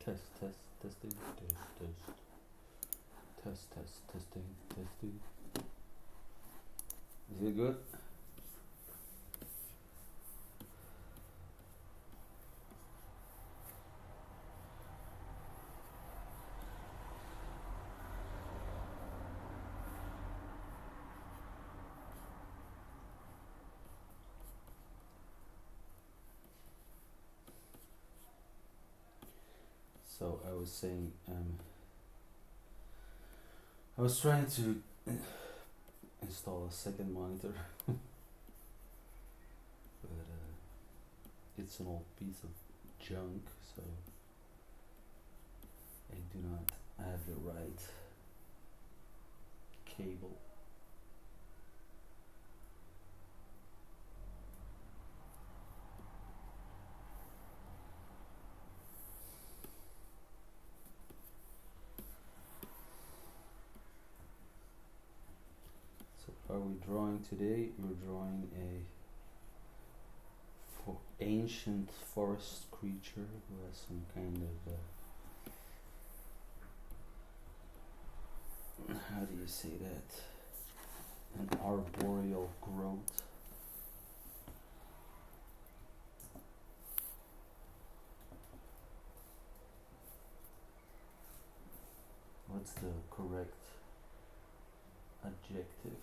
Test, test, testing, testing, testing. Is it good? So I was saying, I was trying to install a second monitor, but it's an old piece of junk, so I do not have the right cable. So what are we drawing today? We're drawing a ancient forest creature who has some kind of how do you say that? An arboreal growth. What's the correct adjective?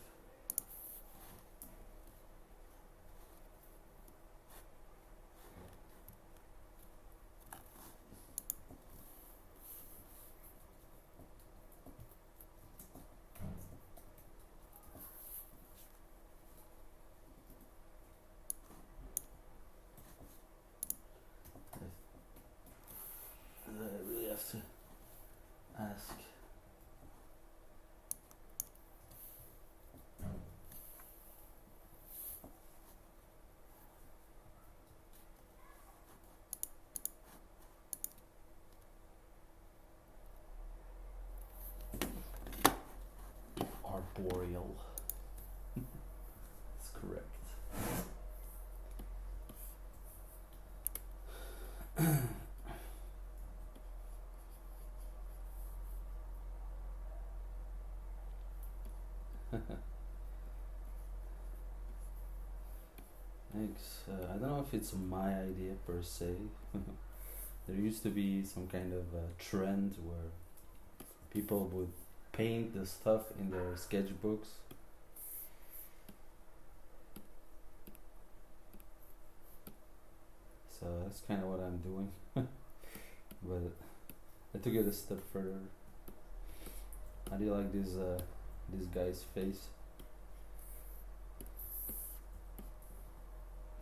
I really have to ask. Arboreal. That's correct. Thanks. I don't know if it's my idea per se. There used to be some kind of trend where people would paint the stuff in their sketchbooks. So that's kind of what I'm doing. But I took it a step further. How do you like this guy's face?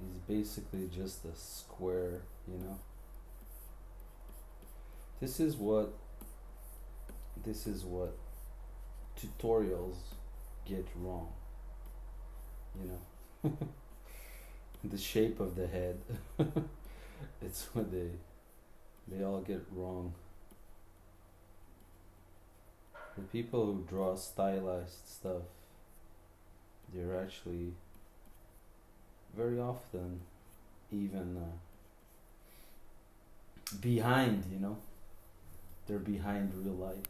He's basically just a square, you know. This is what tutorials get wrong, you know. The shape of the head. It's what they all get wrong. The people who draw stylized stuff, they're actually very often even behind, you know. They're behind real life.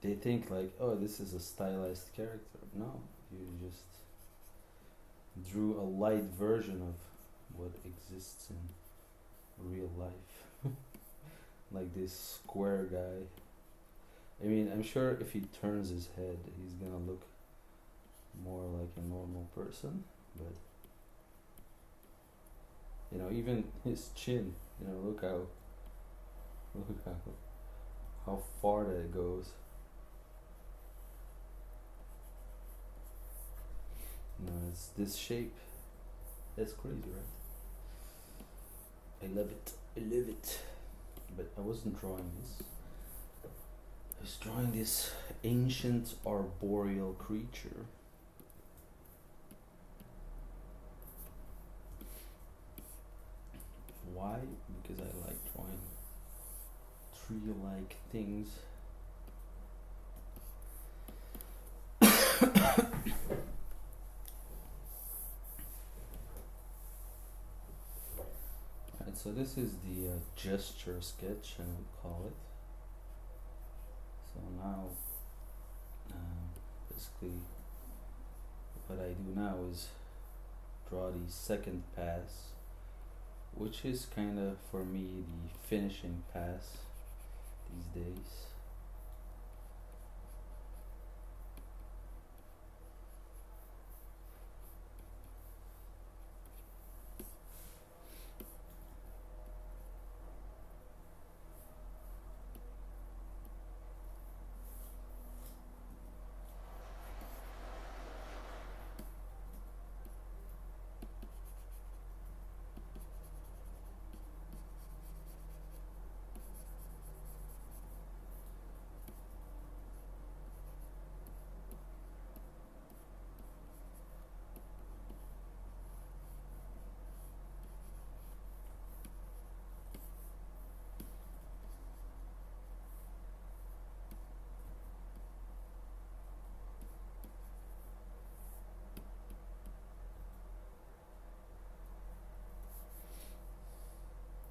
They think like, oh, this is a stylized character. No, you just drew a light version of what exists in real life. Like this square guy. I mean, I'm sure if he turns his head, he's gonna look more like a normal person, but you know, even his chin, you know, look how far that goes. You know, it's this shape. That's crazy, right? I love it. I love it. But I wasn't drawing this. I was drawing this ancient arboreal creature. Why? Because I like drawing tree-like things. So this is the gesture sketch, I would call it. So now, basically, what I do now is draw the second pass, which is kind of for me the finishing pass these days.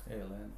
Hey, Len.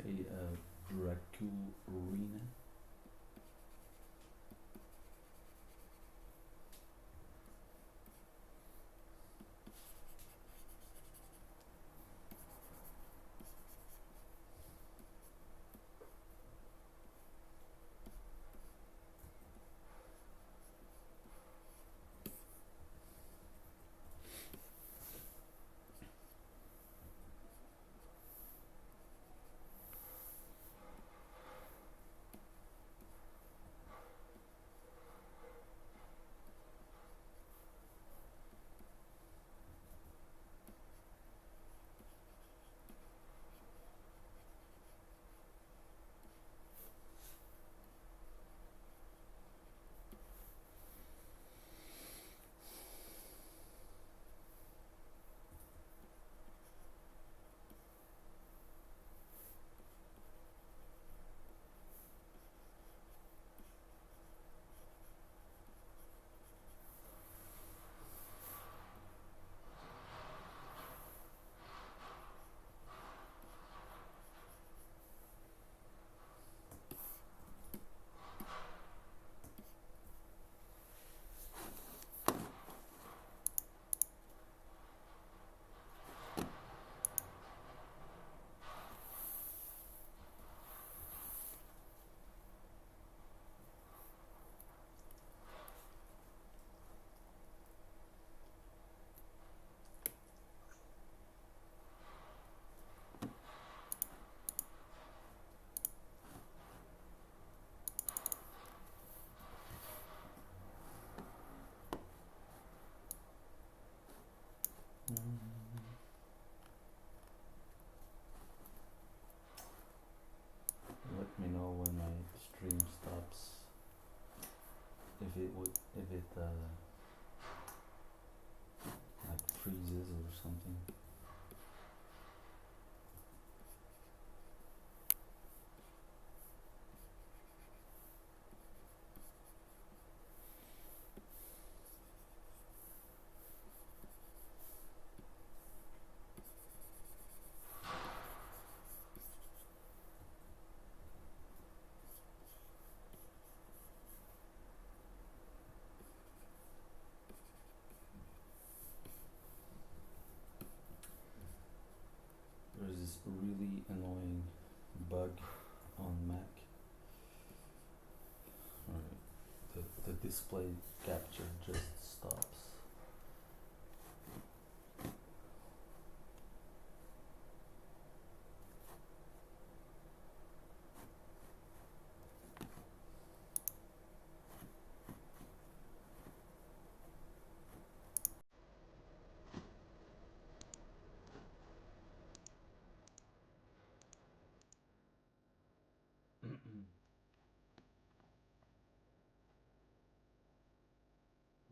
Hey, Draculina. Let me know when my stream stops. If it like freezes or something. bug on Mac. Alright. The display capture just stops.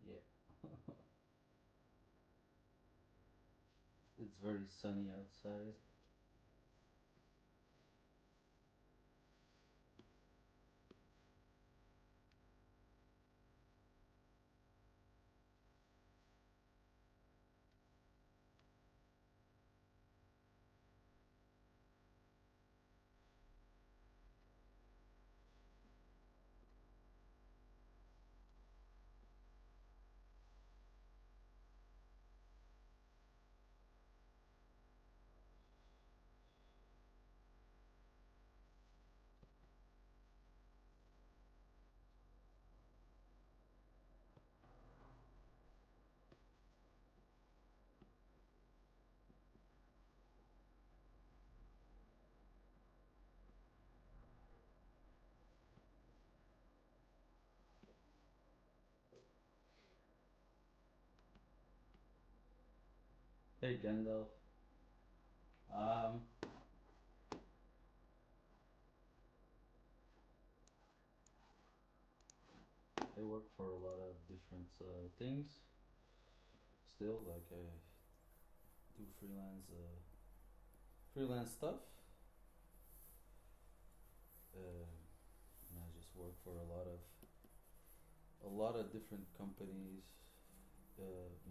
Yeah. It's very sunny outside. Hey Gandalf. Um, I work for a lot of different things. Still, like I do freelance stuff. And I just work for a lot of different companies.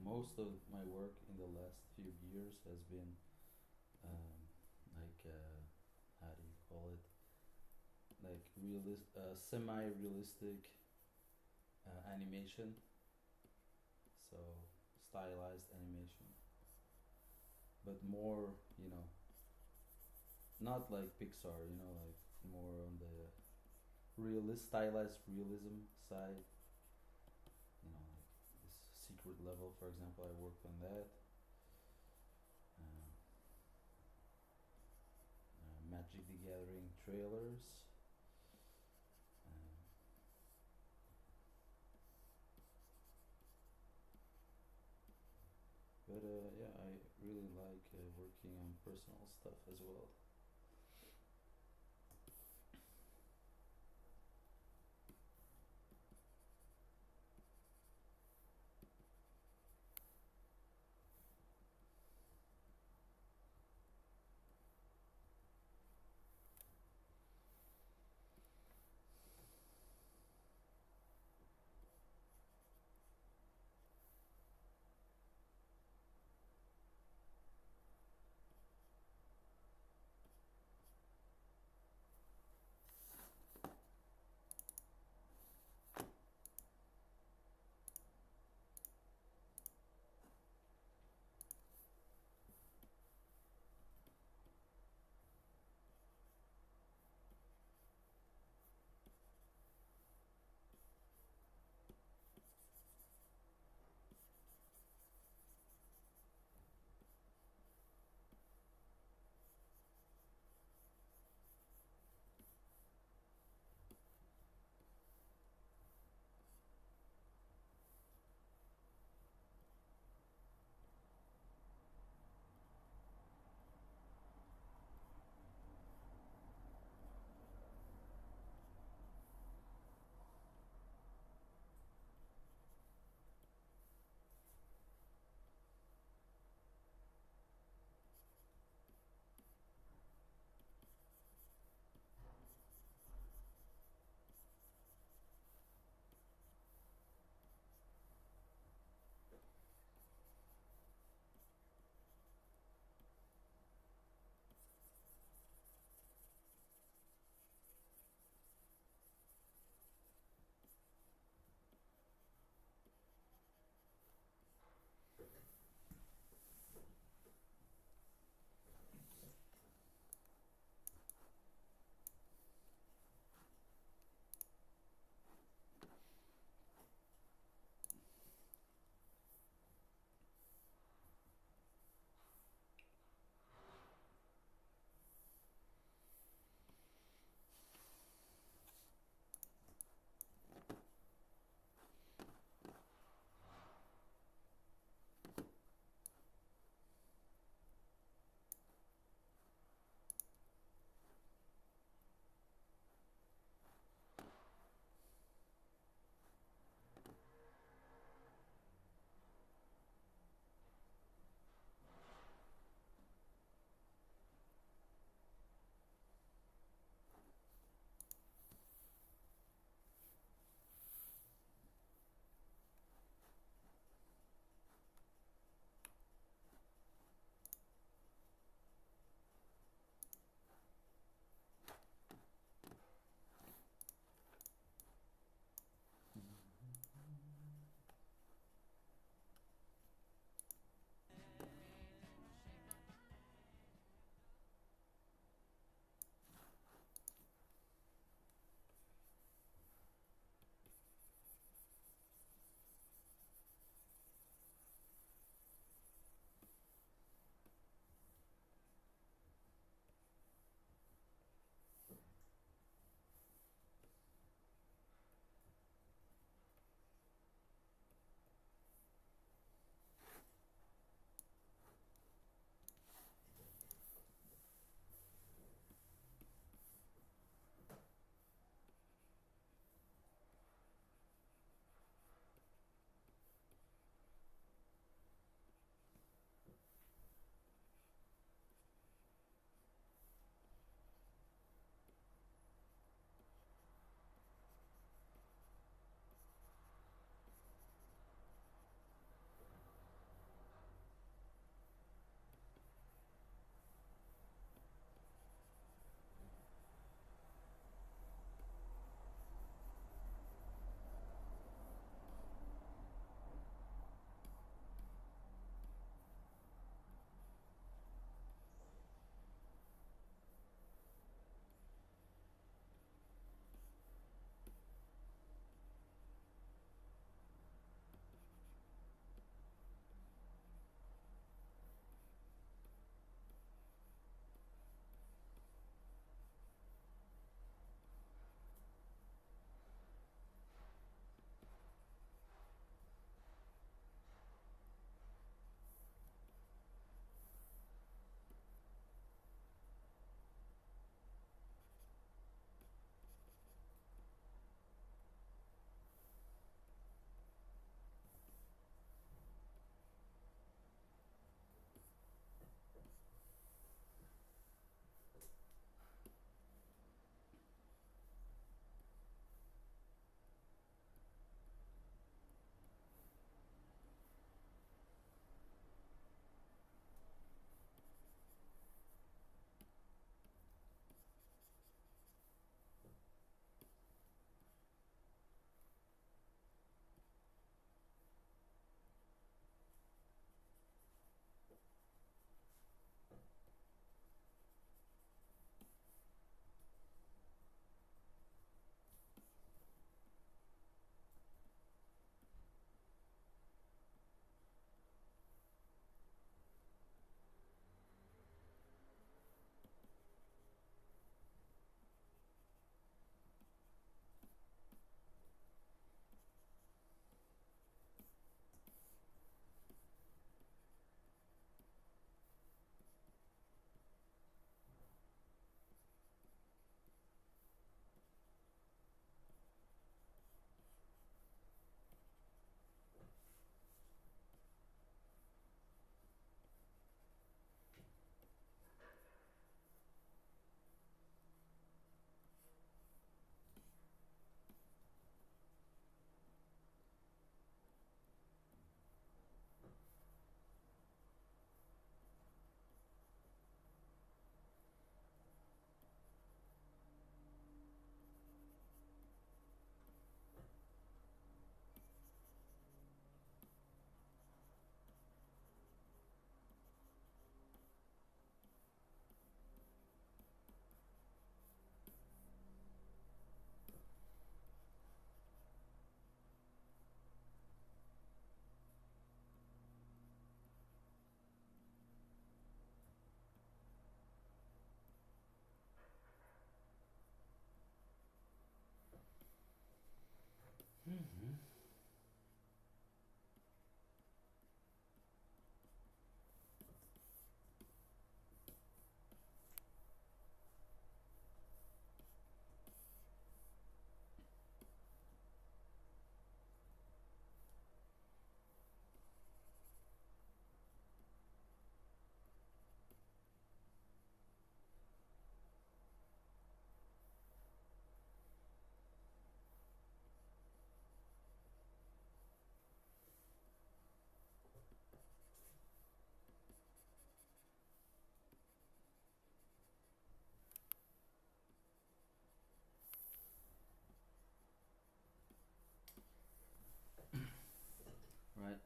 Most of my work in the last few years has been um, like how do you call it? Like semi-realistic animation. So stylized animation, but more, not like Pixar, like more on the stylized realism side. Like this Secret Level, for example, I worked on that. Uh, Magic the Gathering trailers. Um, but yeah, I really like working on personal stuff as well.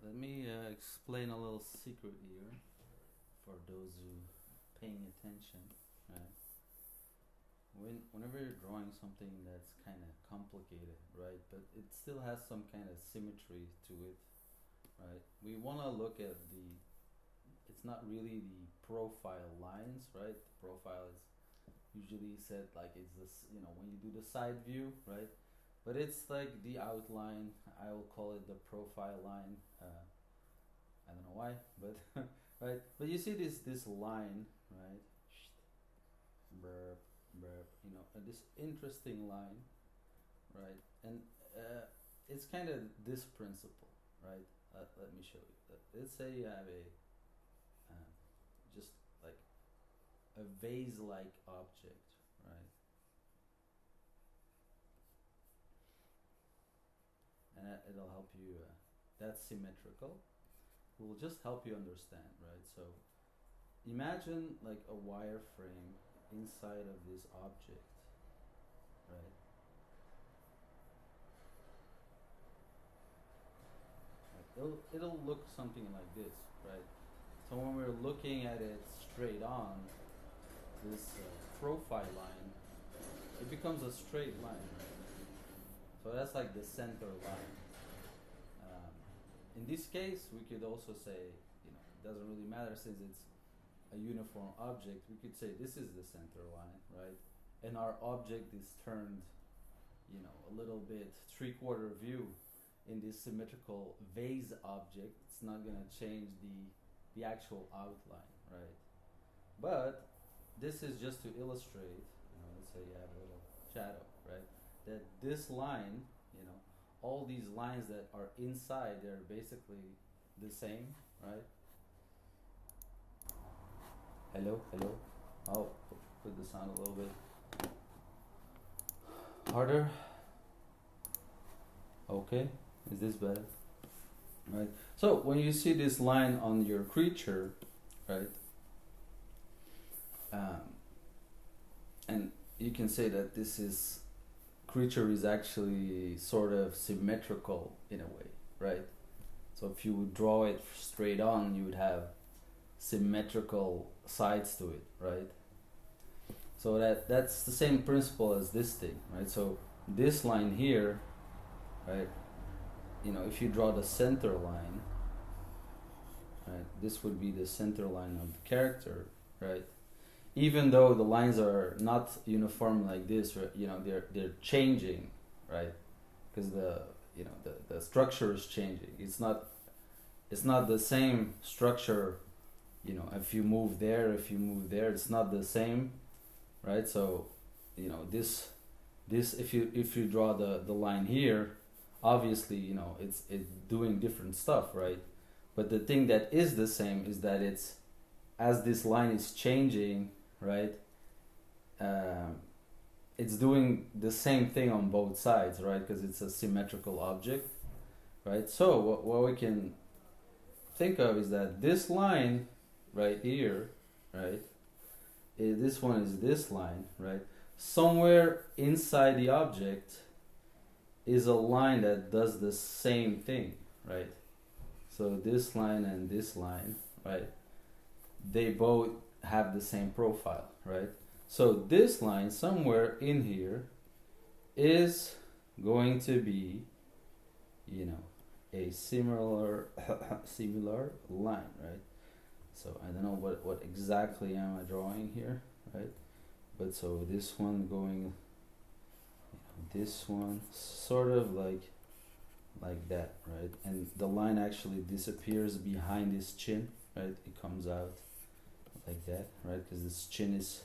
let me explain a little secret here for those who paying attention. Right? Whenever you're drawing something that's kind of complicated, right, but it still has some kind of symmetry to it, right? We want to look at it's not really the profile lines, right? The profile is usually said like it's this, when you do the side view, right? But it's like the outline. I will call it the profile line. I don't know why, but right. But you see this line, right? Burp, burp. This interesting line, right? And it's kind of this principle, right? Let me show you. Let's say you have just like a vase-like object, right? And it'll help you. That's symmetrical. It will just help you understand, right? So imagine like a wireframe inside of this object, right? It'll look something like this, right? So when we're looking at it straight on, this profile line, it becomes a straight line, right? So that's like the center line. In this case, we could also say, it doesn't really matter since it's a uniform object. We could say this is the center line, right? And our object is turned, a little bit 3/4 view in this symmetrical vase object. It's not gonna change the actual outline, right? But this is just to illustrate, let's say you have a little shadow, right? That this line, all these lines that are inside, they're basically the same, right? Hello. I'll put the sound a little bit harder. Okay, is this better? Right. So when you see this line on your creature, right? And you can say that this creature is actually sort of symmetrical in a way, right? So if you would draw it straight on, you would have symmetrical sides to it, right? So that's the same principle as this thing, right? So this line here, right? If you draw the center line, right? This would be the center line of the character, right? Even though the lines are not uniform like this, right? They're changing, right? Because the structure is changing. It's not the same structure. If you move there, it's not the same, right? So, this if you draw the line here, obviously, it's doing different stuff, right? But the thing that is the same is that it's, as this line is changing, right? It's doing the same thing on both sides, right? Because it's a symmetrical object, right? So what we can think of is that this line right here, right? This one is this line, right? Somewhere inside the object is a line that does the same thing, right? So this line and this line, right? They both have the same profile, right? So this line somewhere in here is going to be, a similar line, right? So I don't know what exactly am I drawing here, right? But so this one going, this one sort of like that, right? And the line actually disappears behind this chin, right? It comes out like that, right? Because this chin it's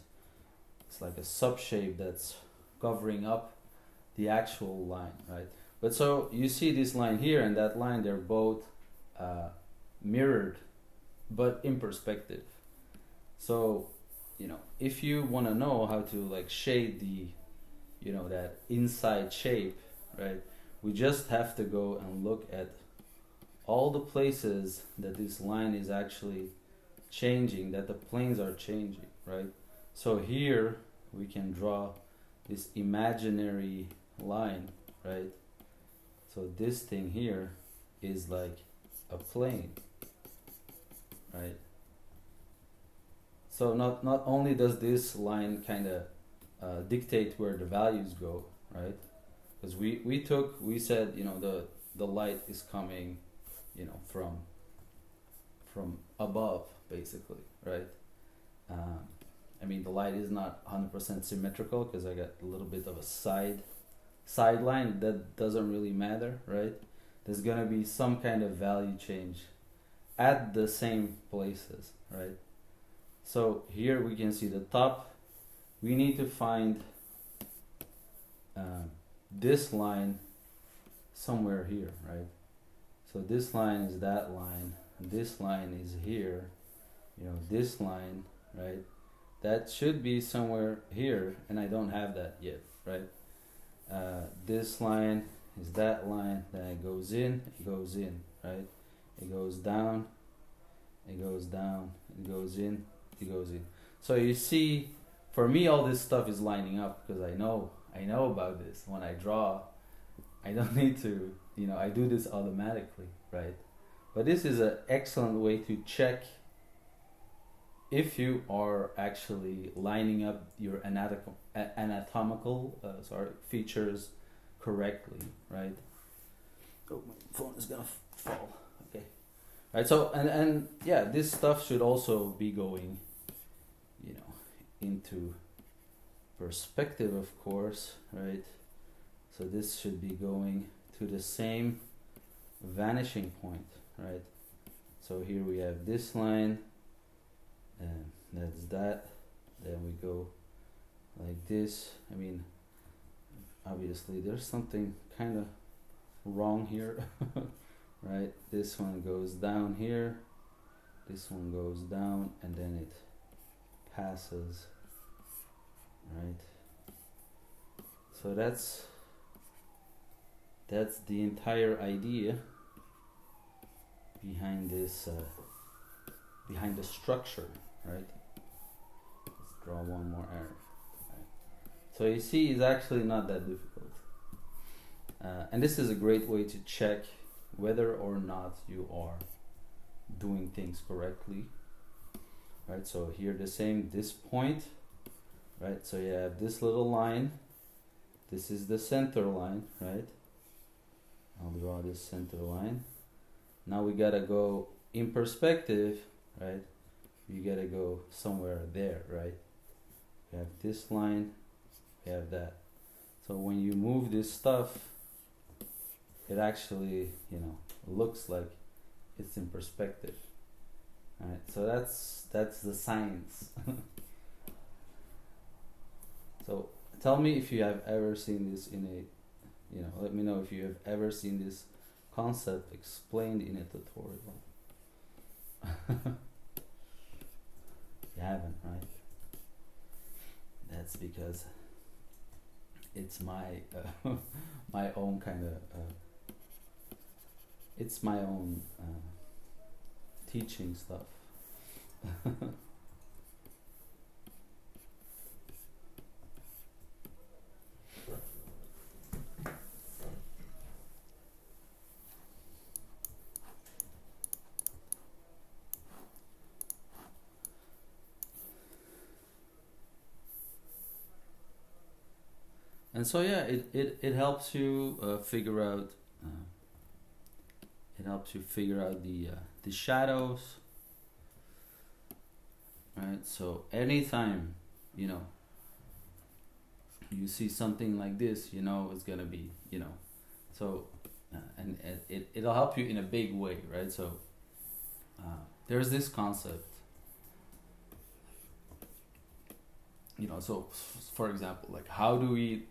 like a sub shape that's covering up the actual line, right? But so you see this line here and that line, they're both mirrored, but in perspective. So, if you want to know how to like shade the, that inside shape, right? We just have to go and look at all the places that this line is actually changing, that the planes are changing, right? So here we can draw this imaginary line, right? So this thing here is like a plane, right? So not only does this line kind of dictate where the values go, right? Because we said, you know, the light is coming, you know, from above, basically, right? I mean, the light is not 100% symmetrical because I got a little bit of a sideline. That doesn't really matter, right? There's gonna be some kind of value change at the same places, right? So here we can see the top. We need to find this line somewhere here, right? So this line is that line, and this line is here, you know, this line, right? That should be somewhere here, and I don't have that yet, right? This line is that line, then it goes in, right? It goes down, it goes down, it goes in, it goes in. So you see, for me, all this stuff is lining up because I know about this. When I draw, I don't need to, you know, I do this automatically, right? But this is an excellent way to check if you are actually lining up your anatomical features correctly, right? Oh, my phone is gonna fall. Okay, right. So and yeah, this stuff should also be going, you know, into perspective, of course, right? So this should be going to the same vanishing point, right? So here we have this line, and that's that. Then we go like this. I mean, obviously there's something kind of wrong here, right? This one goes down here, this one goes down, and then it passes, right? So that's the entire idea behind this, behind the structure, right? Let's draw one more arrow. Right. So you see, it's actually not that difficult, and this is a great way to check whether or not you are doing things correctly, right? So here the same, this point, right? So you have this little line, this is the center line, right? I'll draw this center line. Now we gotta go in perspective, right? You gotta go somewhere there, right? We have this line, we have that. So when you move this stuff, it actually, you know, looks like it's in perspective. Right? So that's the science. So tell me if you have ever seen this in a, you know, let me know if you have ever seen this concept explained in a tutorial. You haven't, right? That's because it's my my own kind of it's my own teaching stuff. And so yeah, it helps you figure out the shadows, right? So anytime, you know, you see something like this, you know it's gonna be, you know, so and it'll help you in a big way, right? So there's this concept, you know, so for example, like how do we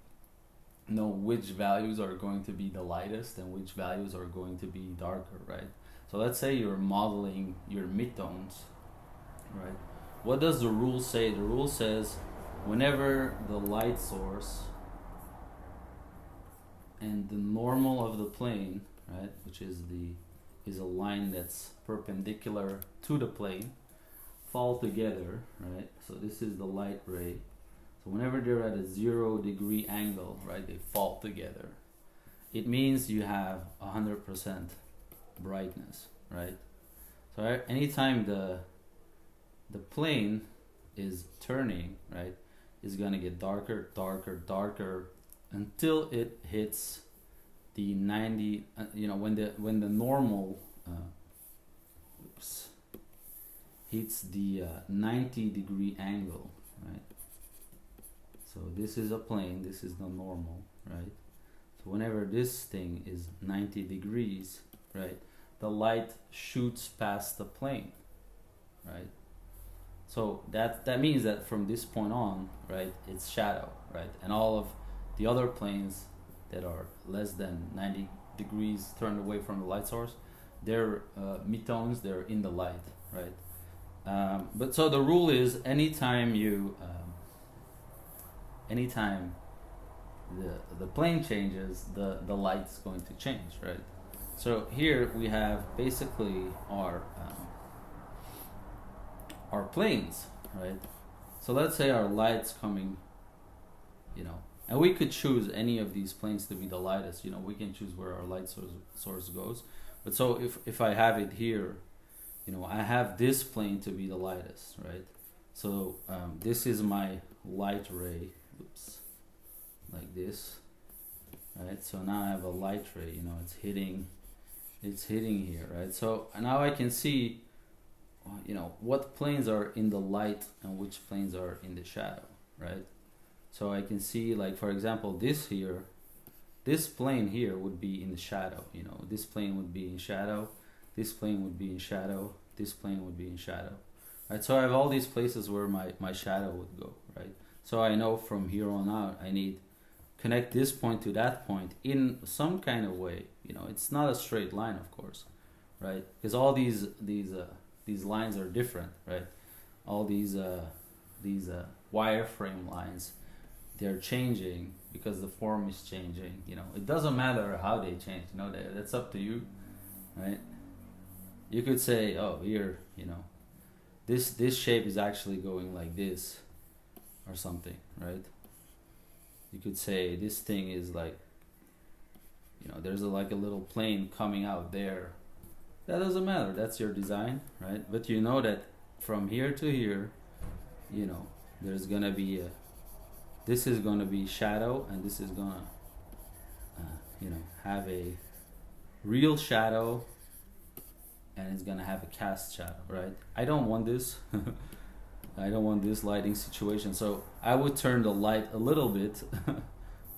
know which values are going to be the lightest and which values are going to be darker, right? So let's say you're modeling your midtones, right? What does the rule say? The rule says whenever the light source and the normal of the plane, right, which is a line that's perpendicular to the plane, fall together, right? So this is the light ray. So whenever they're at a 0 degree angle, right, they fall together. It means you have 100% brightness, right? So anytime the plane is turning, right, is gonna get darker, darker, darker, until it hits the 90. When the normal oops, hits the 90-degree angle, right? So this is a plane, this is the normal, right? So whenever this thing is 90 degrees, right, the light shoots past the plane, right? So that means that from this point on, right, it's shadow, right? And all of the other planes that are less than 90 degrees turned away from the light source, they're midtones, they're in the light, right? But so the rule is anytime the plane changes, the light's going to change, right? So here we have basically our planes, right? So let's say our light's coming, and we could choose any of these planes to be the lightest. We can choose where our light source goes. But so if I have it here, I have this plane to be the lightest, right? So this is my light ray, oops, like this, right? So now I have a light ray, it's hitting here, right? So now I can see, what planes are in the light and which planes are in the shadow, right? So I can see, like, for example, this plane here would be in the shadow, this plane would be in shadow, this plane would be in shadow, this plane would be in shadow, right? So I have all these places where my shadow would go, right? So I know from here on out I need connect this point to that point in some kind of way. It's not a straight line, of course, right? Because all these lines are different, right? All these wireframe lines, they're changing because the form is changing. It doesn't matter how they change. That's up to you, right? You could say, oh, here, this shape is actually going like this, or something, right? You could say this thing is like, there's like a little plane coming out there. That doesn't matter. That's your design, right? But you know that from here to here, there's gonna be this is gonna be shadow, and this is gonna, have a real shadow, and it's gonna have a cast shadow, right? I don't want this. I don't want this lighting situation. So I would turn the light a little bit,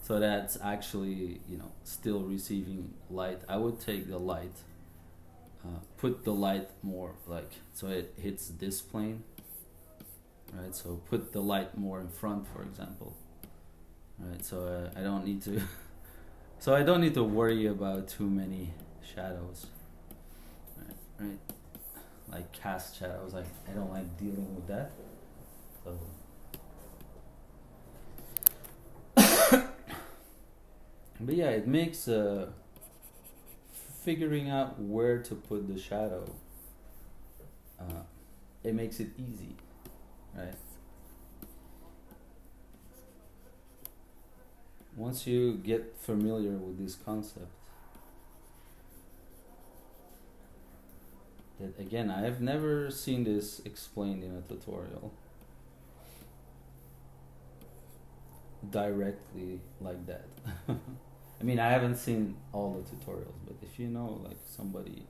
so that's actually, still receiving light. I would take the light, put the light more like, so it hits this plane, right? So put the light more in front, for example, right? So I don't need to, so I don't need to worry about too many shadows, right? Like cast shadows, I don't like dealing with that. So but yeah, it makes figuring out where to put the shadow, it makes it easy, right? Once you get familiar with this concept, that again, I have never seen this explained in a tutorial directly like that. I mean, I haven't seen all the tutorials, but if you know, like, somebody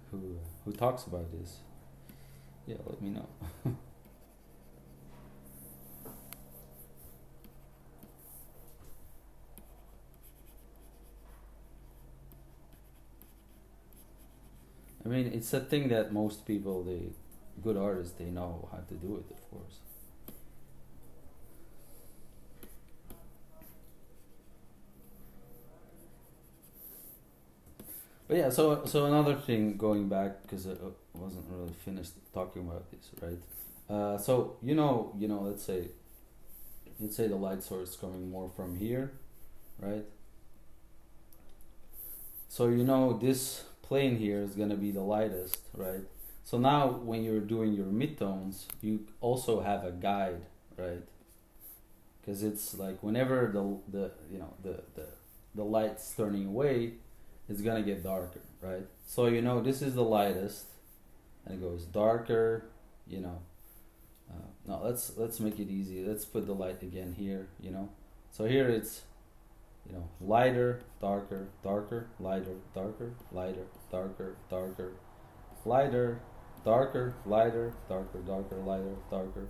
who talks about this, yeah, let me know. I mean, it's a thing that most people, good artists, they know how to do it, of course. But yeah, so another thing, going back, because I wasn't really finished talking about this, right? So let's say the light source is coming more from here, right? So this plane here is gonna be the lightest, right? So now when you're doing your midtones, you also have a guide, right? Because it's like whenever the light's turning away, it's gonna get darker, right? So you know this is the lightest, and it goes darker. You know, no, let's make it easy. Let's put the light again here. You know, so here it's, you know, lighter, darker, darker, lighter, darker, lighter, darker, darker, lighter, darker, lighter, darker, darker, lighter, darker.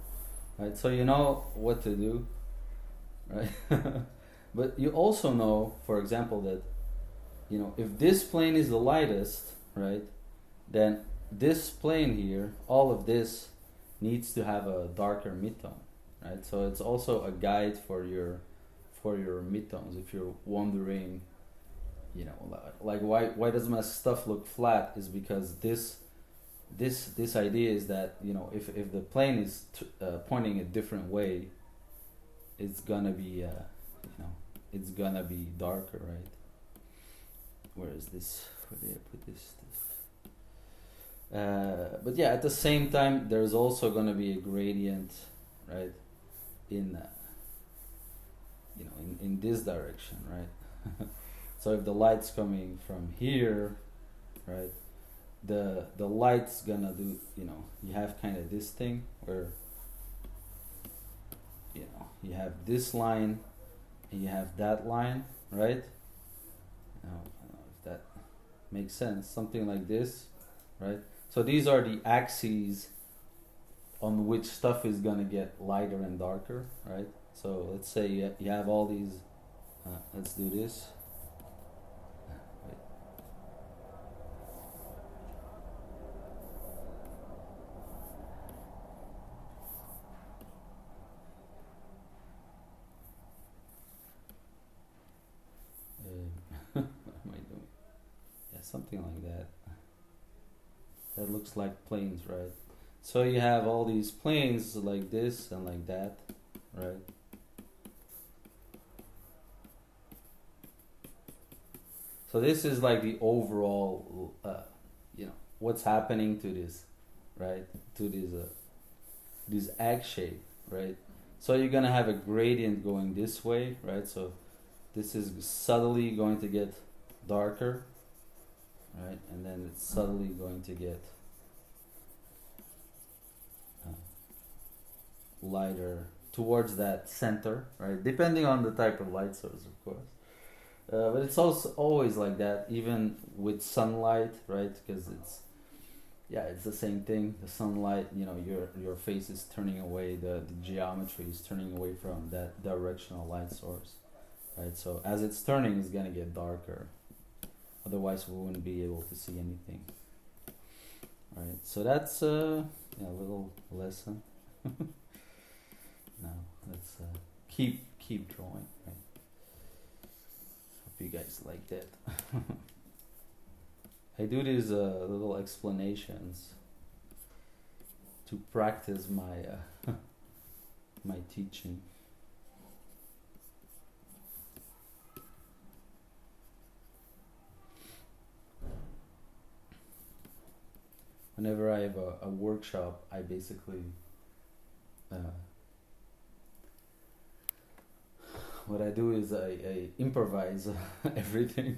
Right. So you know what to do, right? But you also know, for example, that, you know, if this plane is the lightest, right, then this plane here, all of this needs to have a darker midtone, right? So it's also a guide for your midtones. If you're wondering, you know, like why does my stuff look flat, is because this idea is that, you know, if the plane is pointing a different way, it's gonna be you know, it's gonna be darker, right? Where is this? Where did I put this? But yeah, at the same time, there's also gonna be a gradient, right? In you know, in this direction, right? So if the light's coming from here, right, the light's gonna do, you know, you have kind of this thing where, you know, you have this line and you have that line, right? I don't know if that makes sense. Something like this, right? So these are the axes on which stuff is gonna get lighter and darker, right? So let's say you have all these. Let's do this. Wait. What am I doing? Yeah, something like that. That looks like planes, right? So you have all these planes like this and like that, right? So this is like the overall, you know, what's happening to this, right? To this egg shape, right? So you're gonna have a gradient going this way, right? So this is subtly going to get darker, right? And then it's subtly going to get lighter towards that center, right? Depending on the type of light source, of course. But it's also always like that, even with sunlight, right? Because it's the same thing. The sunlight, you know, your face is turning away. The geometry is turning away from that directional light source, right? So as it's turning, it's gonna get darker. Otherwise, we wouldn't be able to see anything, right? So that's a little lesson. Now let's keep drawing, right? Hope you guys like that. I do these little explanations to practice my my teaching. Whenever I have a workshop, I basically what I do is I improvise everything.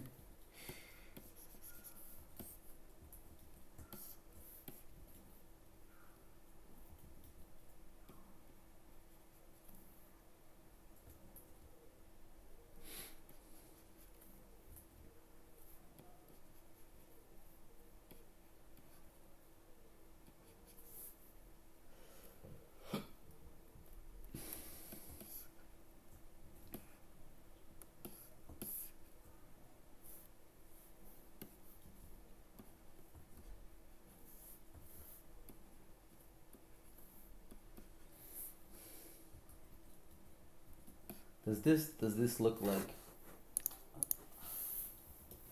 Does this look like?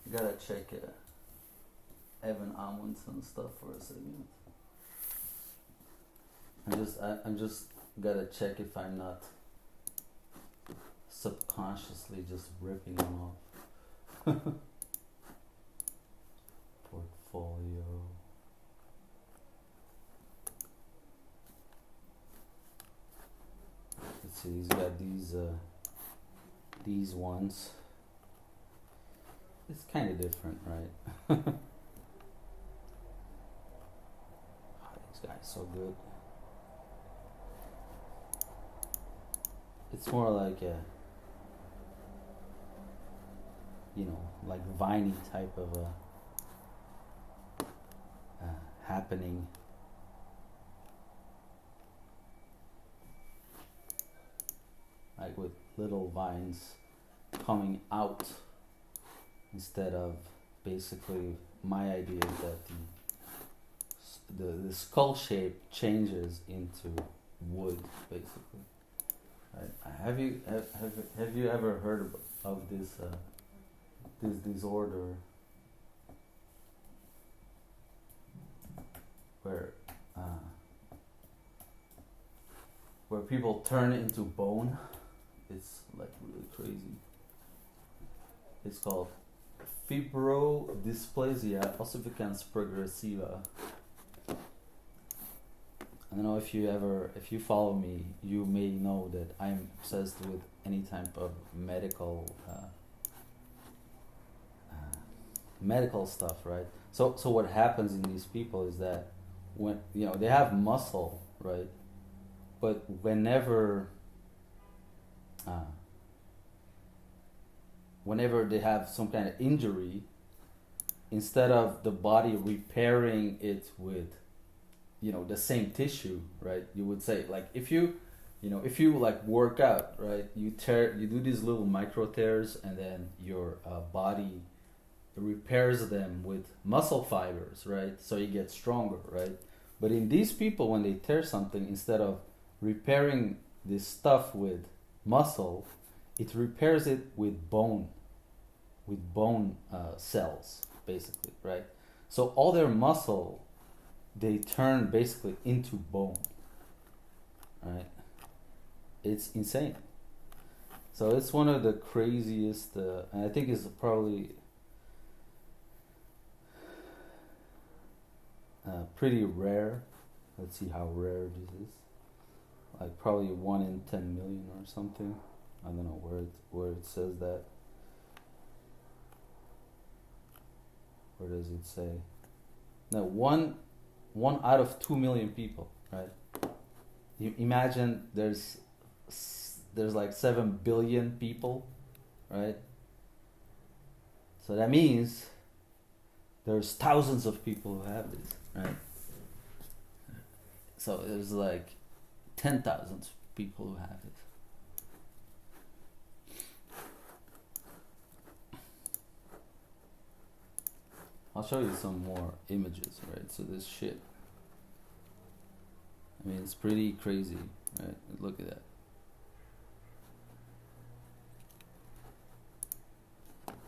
I gotta check Evan Amundsen stuff for a second. I'm just gotta check if I'm not subconsciously just ripping them off. Portfolio. Let's see, he's got these ones. it's kind of different, right? This guy's so good. It's more like a, like viney type of a happening. Like with little vines coming out instead of, basically, my idea is that the skull shape changes into wood, basically. Right? Have you ever heard of this this disorder where people turn into bone? It's like really crazy. It's called fibrodysplasia ossificans progressiva. I don't know if you follow me, you may know that I'm obsessed with any type of medical stuff, right? So what happens in these people is that when they have muscle, right? But whenever they have some kind of injury, instead of the body repairing it with the same tissue, right? You would say, like, if you like work out, right? You do these little micro tears, and then your body repairs them with muscle fibers, right? So you get stronger, right? But in these people, when they tear something, instead of repairing this stuff with muscle, it repairs it with bone cells, basically, right? So all their muscle, they turn basically into bone, right? It's insane. So it's one of the craziest, and I think it's probably pretty rare. Let's see how rare this is. Like probably 1 in 10 million or something. I don't know where it says that. Where does it say? No, one out of 2 million people, right? You imagine there's like 7 billion people, right? So that means there's thousands of people who have this, right? So there's like 10,000 people who have it. I'll show you some more images, right? So this shit, I mean, it's pretty crazy, right? Look at that.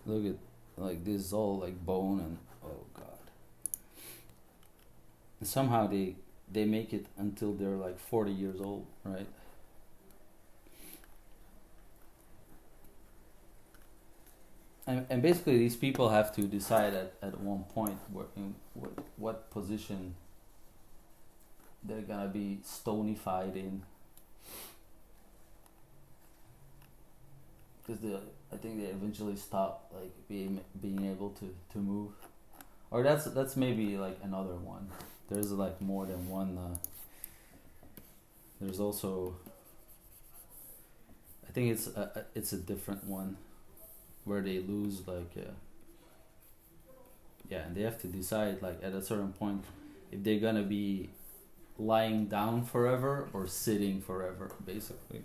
Look at, like, this is all like bone, and oh god. And somehow they make it until they're like 40 years old, right? And basically these people have to decide at one point what position they're gonna be stonified in, because I think they eventually stop like being able to move, or that's maybe like another one. There's like more than one. There's also, I think it's a different one, where they lose like and they have to decide like at a certain point if they're gonna be lying down forever or sitting forever, basically.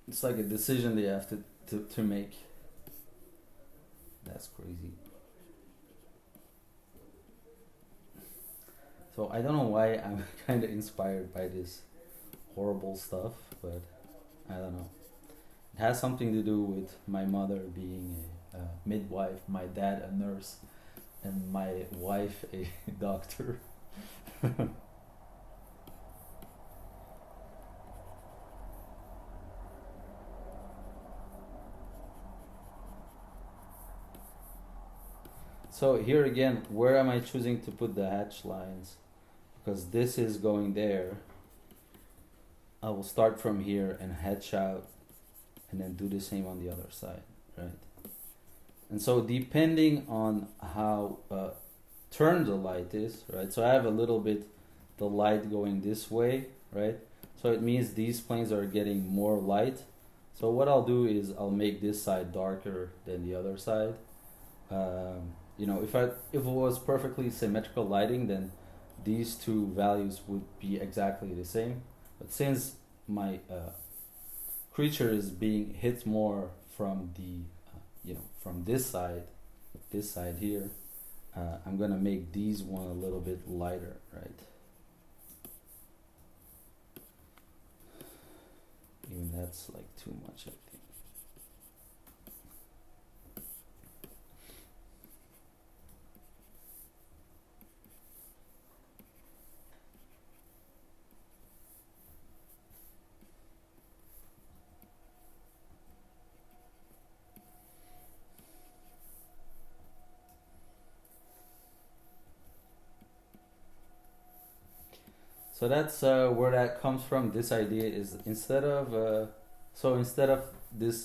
It's like a decision they have to make. That's crazy. So I don't know why I'm kind of inspired by this horrible stuff, but I don't know. It has something to do with my mother being a midwife, my dad a nurse, and my wife a doctor. So here again, where am I choosing to put the hatch lines? Because this is going there. I will start from here and hatch out, and then do the same on the other side, right? And so depending on how turned the light is, right? So I have a little bit the light going this way, right? So it means these planes are getting more light. So what I'll do is I'll make this side darker than the other side. If it was perfectly symmetrical lighting, then these two values would be exactly the same. But since my creature is being hit more from the from this side here, I'm gonna make these one a little bit lighter, right? Even that's like too much, I think. So that's where that comes from. This idea is instead of this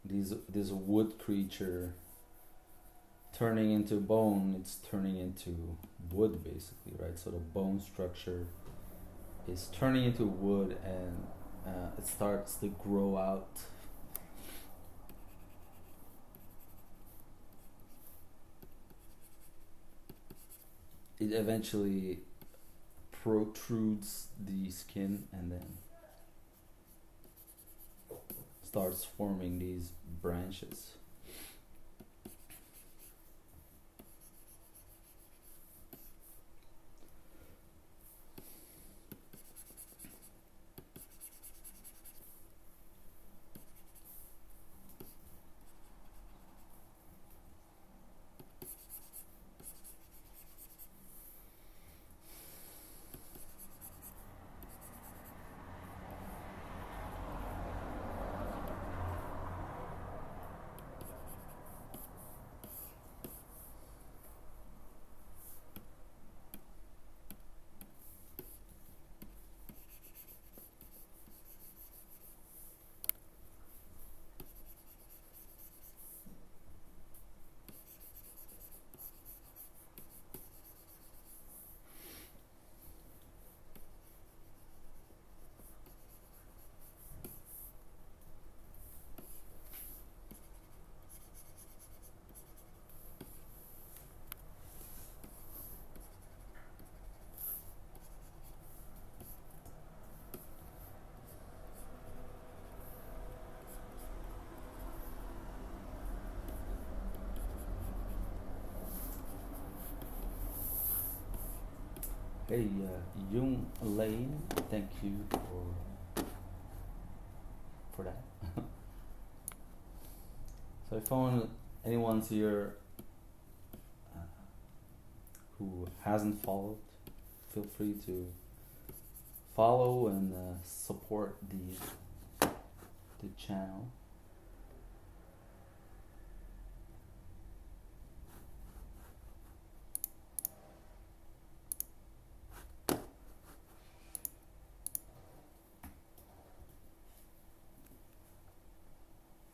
this wood creature turning into bone, it's turning into wood basically, right? So the bone structure is turning into wood, and it starts to grow out. It eventually protrudes the skin and then starts forming these branches. Hey, Jung Lane, thank you for that. So if anyone's here who hasn't followed, feel free to follow and support the channel.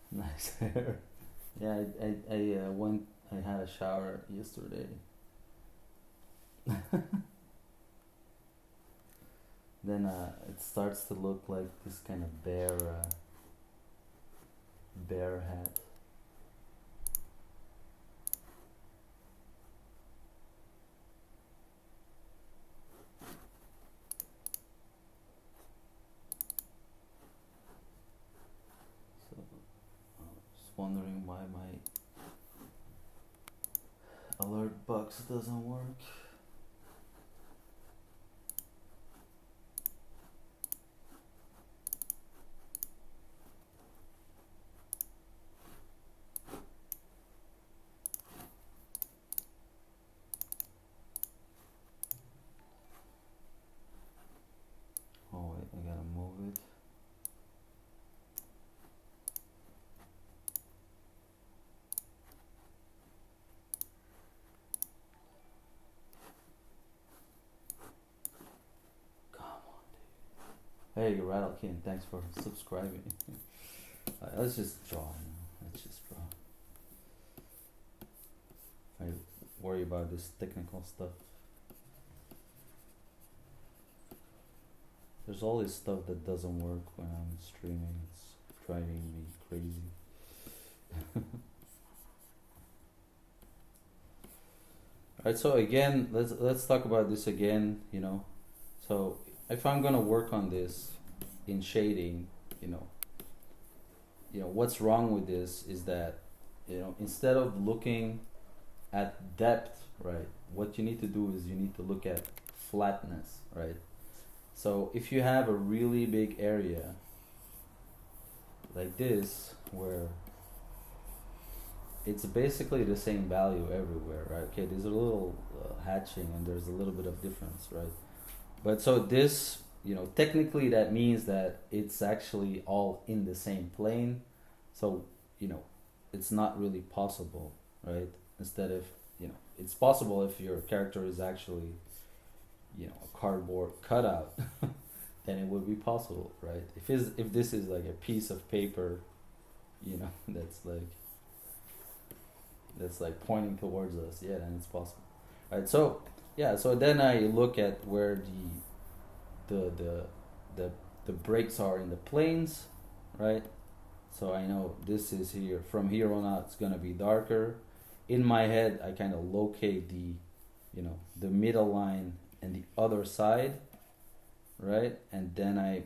Nice hair. Yeah, I went. I had a shower yesterday. Then it starts to look like this kind of bear hat. So I was just wondering why my alert box doesn't work. Oh wait, I gotta move it. Come on, dude. Hey, Rattlekin, thanks for subscribing. Let's just draw now. Let's just draw. worry about this technical stuff. There's all this stuff that doesn't work when I'm streaming. It's driving me crazy. Alright, so again, let's talk about this again, you know. So if I'm gonna work on this in shading, you know, what's wrong with this is that, you know, instead of looking at depth, right, what you need to do is you need to look at flatness, right? So if you have a really big area like this, where it's basically the same value everywhere, right? Okay, there's a little hatching and there's a little bit of difference, right? But so this, you know, technically that means that it's actually all in the same plane. So, you know, it's not really possible, right? Instead of, you know, it's possible if your character is actually, you know, a cardboard cutout, then it would be possible, right? If this is like a piece of paper, you know, that's like pointing towards us, yeah, then it's possible. Right, so yeah, so then I look at where the breaks are in the planes, right? So I know this is here, from here on out it's gonna be darker. In my head I kind of locate the, you know, the middle line and the other side, right? And then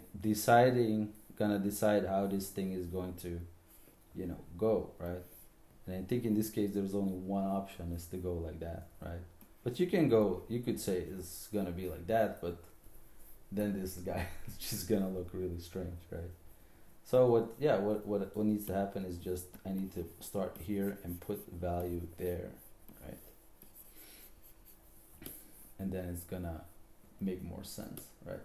gonna decide how this thing is going to, you know, go, right? And I think in this case there's only one option, is to go like that, right? But you could say it's gonna be like that, but then this guy is just gonna look really strange, right? So what needs to happen is just I need to start here and put value there, right? And then it's gonna make more sense, right?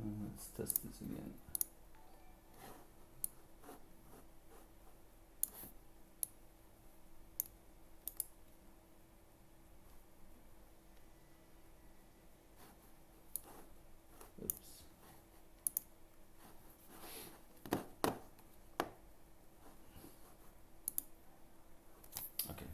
Let's test this again. Oops. Okay.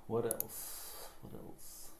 What else? What else?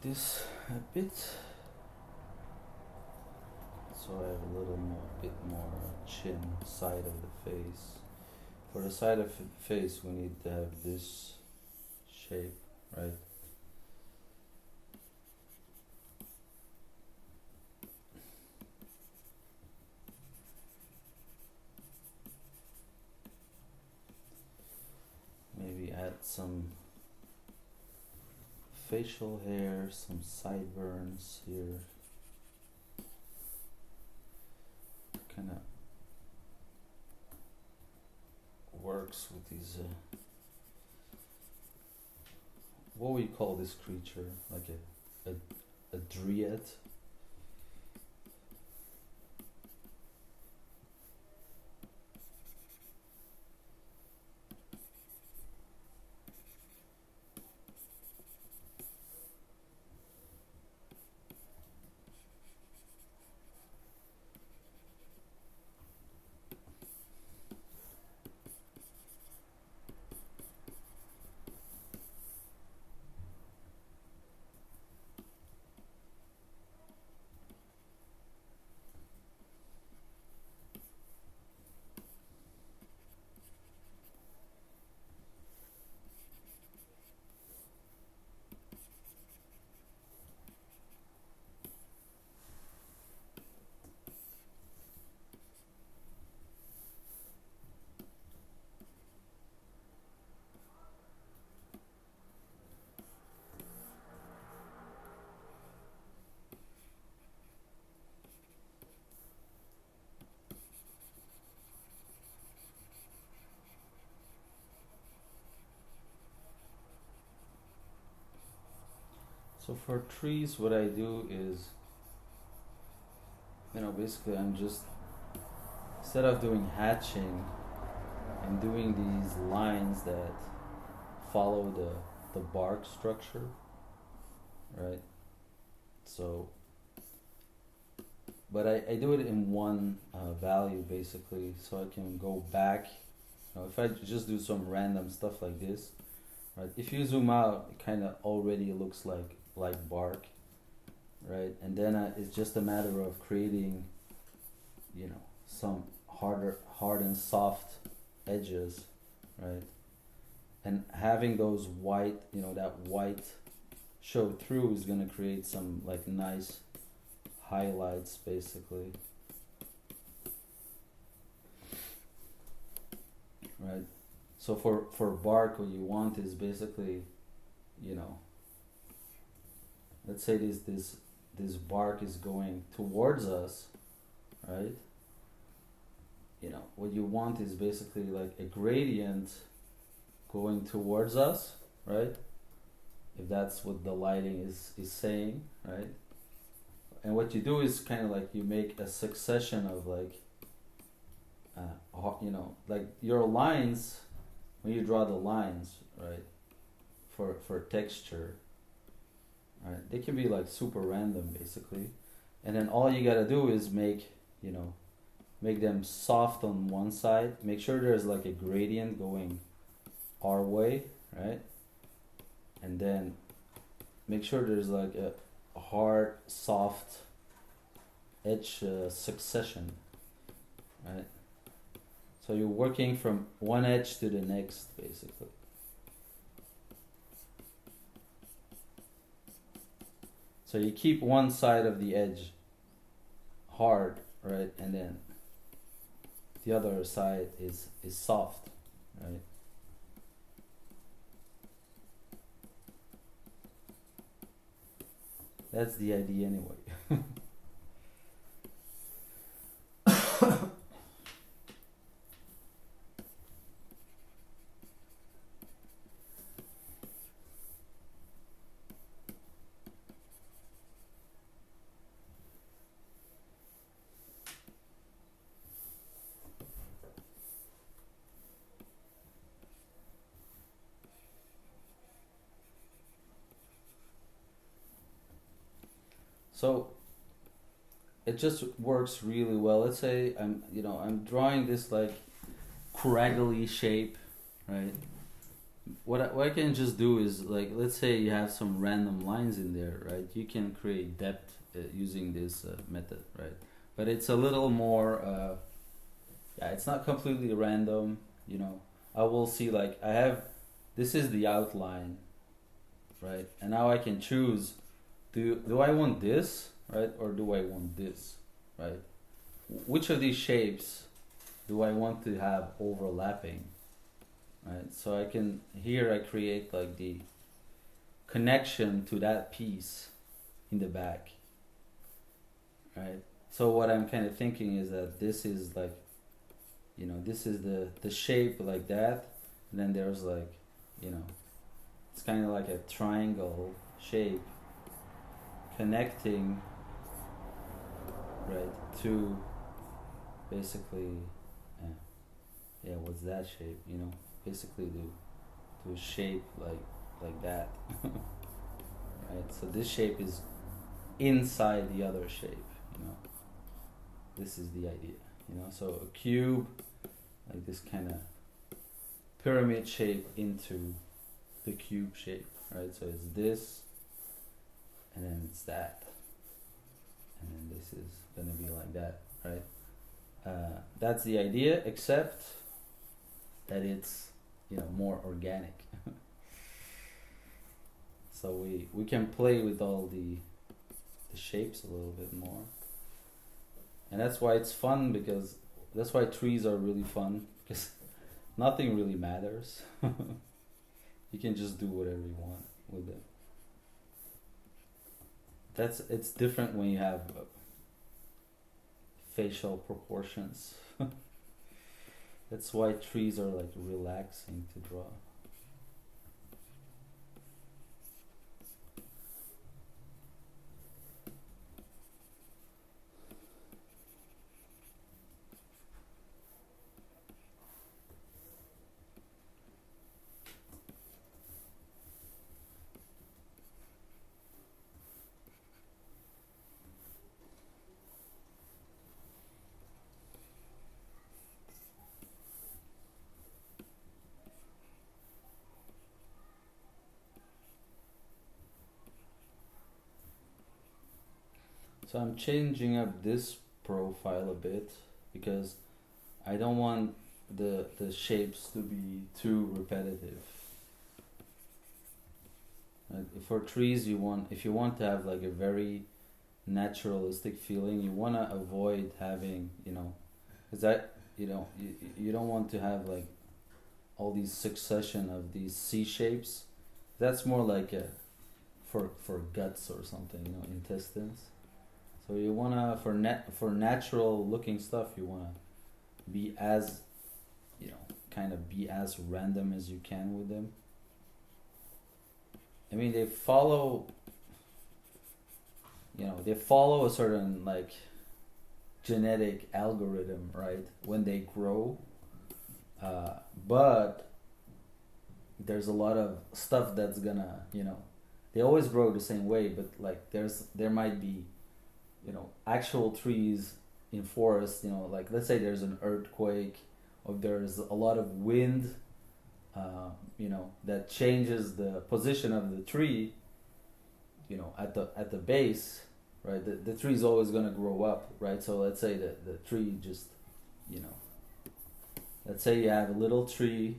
this a bit, so I have a little more, bit more chin side of the face. For the side of the face, we need to have this shape, right? Maybe add some facial hair, some sideburns here. Kind of works with these. What we call this creature, like a Dryad. So for trees, what I do is, basically I'm just, instead of doing hatching, I'm doing these lines that follow the bark structure, right? So, but I do it in one value basically, so I can go back. If I just do some random stuff like this, right? If you zoom out, it kind of already looks like bark, right? And then it's just a matter of creating, some hard and soft edges, right? And having those white, that white show through is gonna create some like nice highlights, basically, right? So for bark, what you want is basically, let's say this bark is going towards us, right? What you want is basically like a gradient going towards us, right? If that's what the lighting is saying, right? And what you do is kind of like you make a succession of like, like your lines, when you draw the lines, right? For texture, right? They can be like super random basically. And then all you gotta do is make them soft on one side. Make sure there's like a gradient going our way, right? And then make sure there's like a hard, soft edge succession, right? So you're working from one edge to the next, basically. So you keep one side of the edge hard, right? And then the other side is soft, right? That's the idea anyway. So it just works really well. Let's say I'm drawing this like craggly shape, right? what I can just do is, like, let's say you have some random lines in there, right? You can create depth using this method, right? But it's a little more, yeah, it's not completely random, you know. I will see, like, I have, this is the outline, right? And now I can choose, do I want this, right? Or do I want this, right? Which of these shapes do I want to have overlapping, right? So I can, here I create like the connection to that piece in the back, right? So what I'm kind of thinking is that this is like, you know, this is the shape like that, and then there's like, you know, it's kind of like a triangle shape connecting, right, to basically, uh, yeah, what's that shape, you know, basically to a shape like that. Right, so this shape is inside the other shape, you know, this is the idea, you know. So a cube, like this kind of pyramid shape into the cube shape, right? So it's this, and then it's that, and then this is gonna be like that, right? That's the idea, except that it's, you know, more organic. So we can play with all the shapes a little bit more, and that's why it's fun, because that's why trees are really fun, because nothing really matters. You can just do whatever you want with it. It's different when you have facial proportions. That's why trees are like relaxing to draw. So I'm changing up this profile a bit, because I don't want the shapes to be too repetitive. Right? For trees, if you want to have like a very naturalistic feeling, you want to avoid having, you know, because you don't want to have like all these succession of these C shapes. That's more like a for guts or something, you know, intestines. So you wanna, for natural looking stuff, you wanna be as, you know, kind of be as random as you can with them. I mean, they follow, you know, they follow a certain like genetic algorithm, right? When they grow, but there's a lot of stuff that's gonna, you know, they always grow the same way, but like there might be, you know, actual trees in forests, you know, like let's say there's an earthquake, or there's a lot of wind, you know, that changes the position of the tree, you know, at the base, right? The tree is always going to grow up, right? So let's say that the tree just, you know, let's say you have a little tree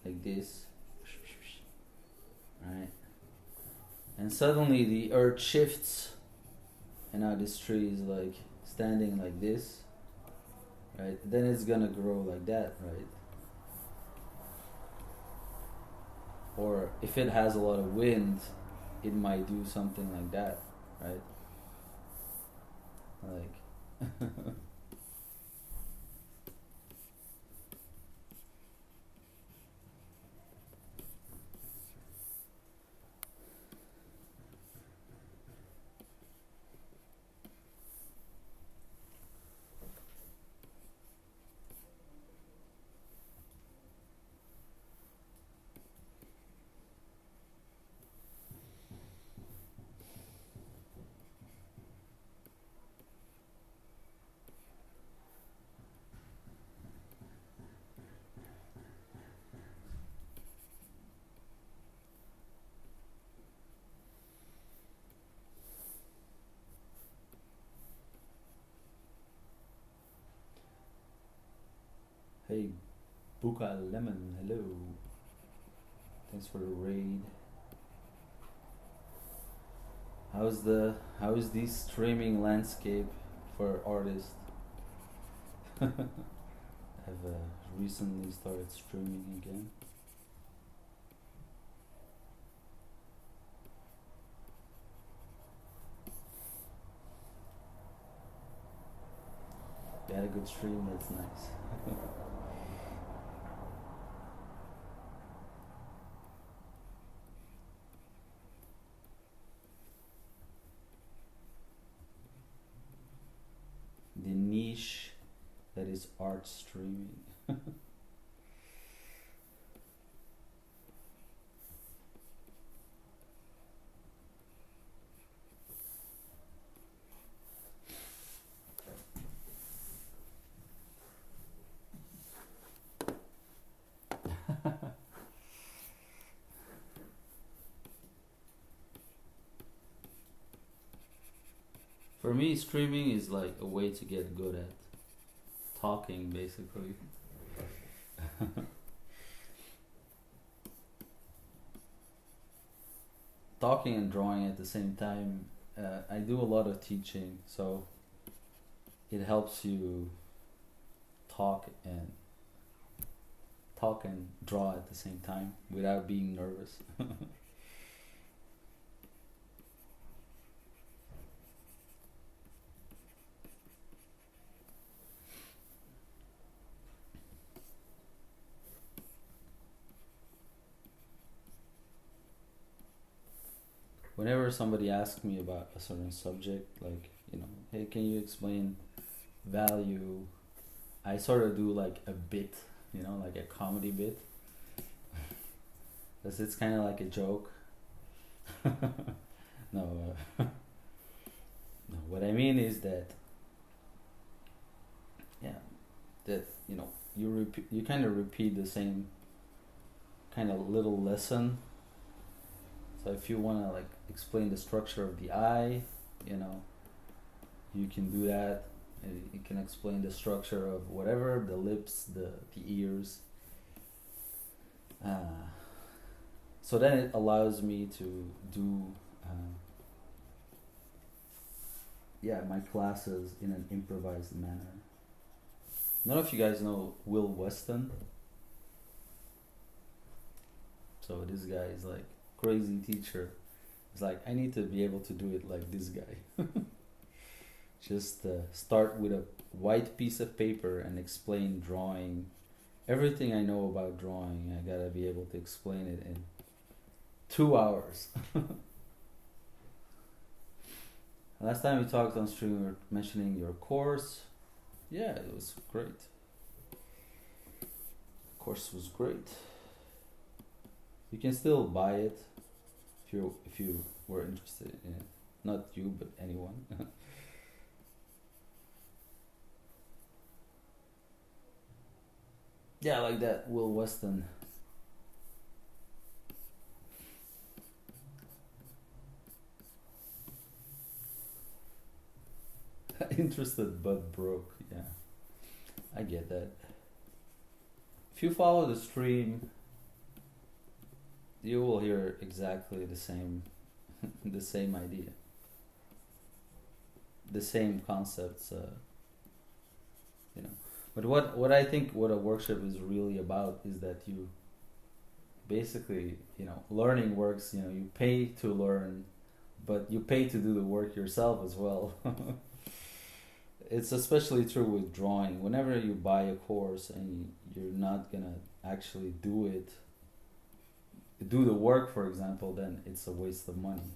like this, right? And suddenly the earth shifts, and now this tree is like standing like this, right? Then it's gonna grow like that, right? Or if it has a lot of wind, it might do something like that, right? Like Hey, Buka Lemon, hello. Thanks for the raid. How is the streaming landscape for artists? I've recently started streaming again. You had a good stream, that's nice. The niche that is art streaming. For me, streaming is like a way to get good at talking, basically. Talking and drawing at the same time. I do a lot of teaching, so it helps you talk and talk and draw at the same time without being nervous. Whenever somebody asks me about a certain subject, like, hey, can you explain value? I sort of do like a bit, like a comedy bit, because it's kind of like a joke. No, no. What I mean is that, yeah, that you kind of repeat the same kind of little lesson. So if you want to like explain the structure of the eye, you can do that. You can explain the structure of whatever, the lips, the ears. So then it allows me to do my classes in an improvised manner. I don't know if you guys know Will Weston. So this guy is like crazy teacher. It's like, I need to be able to do it like this guy. Just start with a white piece of paper and explain drawing. Everything I know about drawing, I gotta be able to explain it in 2 hours. Last time we talked on stream, we were mentioning your course. Yeah, it was great. The course was great. You can still buy it if you were interested in it. Not you, but anyone. Yeah, like that Will Weston. Interested but broke. Yeah, I get that. If you follow the stream, you will hear exactly the same the same idea, the same concepts, but what I think what a workshop is really about is that you basically, learning works, you pay to learn, but you pay to do the work yourself as well. It's especially true with drawing. Whenever you buy a course and you're not gonna actually do the work, for example, then it's a waste of money.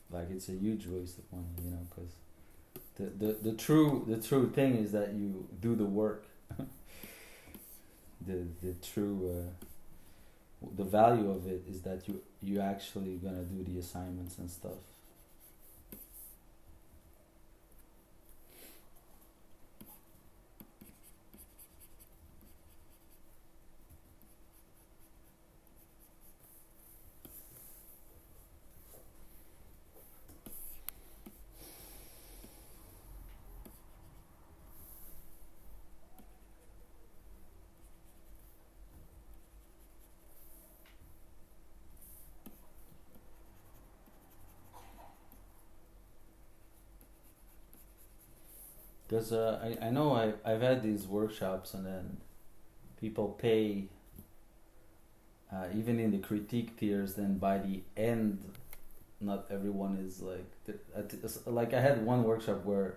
Like, it's a huge waste of money, because the true thing is that you do the work. the true the value of it is that you actually gonna do the assignments and stuff. Because I know I've had these workshops and then people pay, even in the critique tiers, then by the end, not everyone is like, like I had one workshop where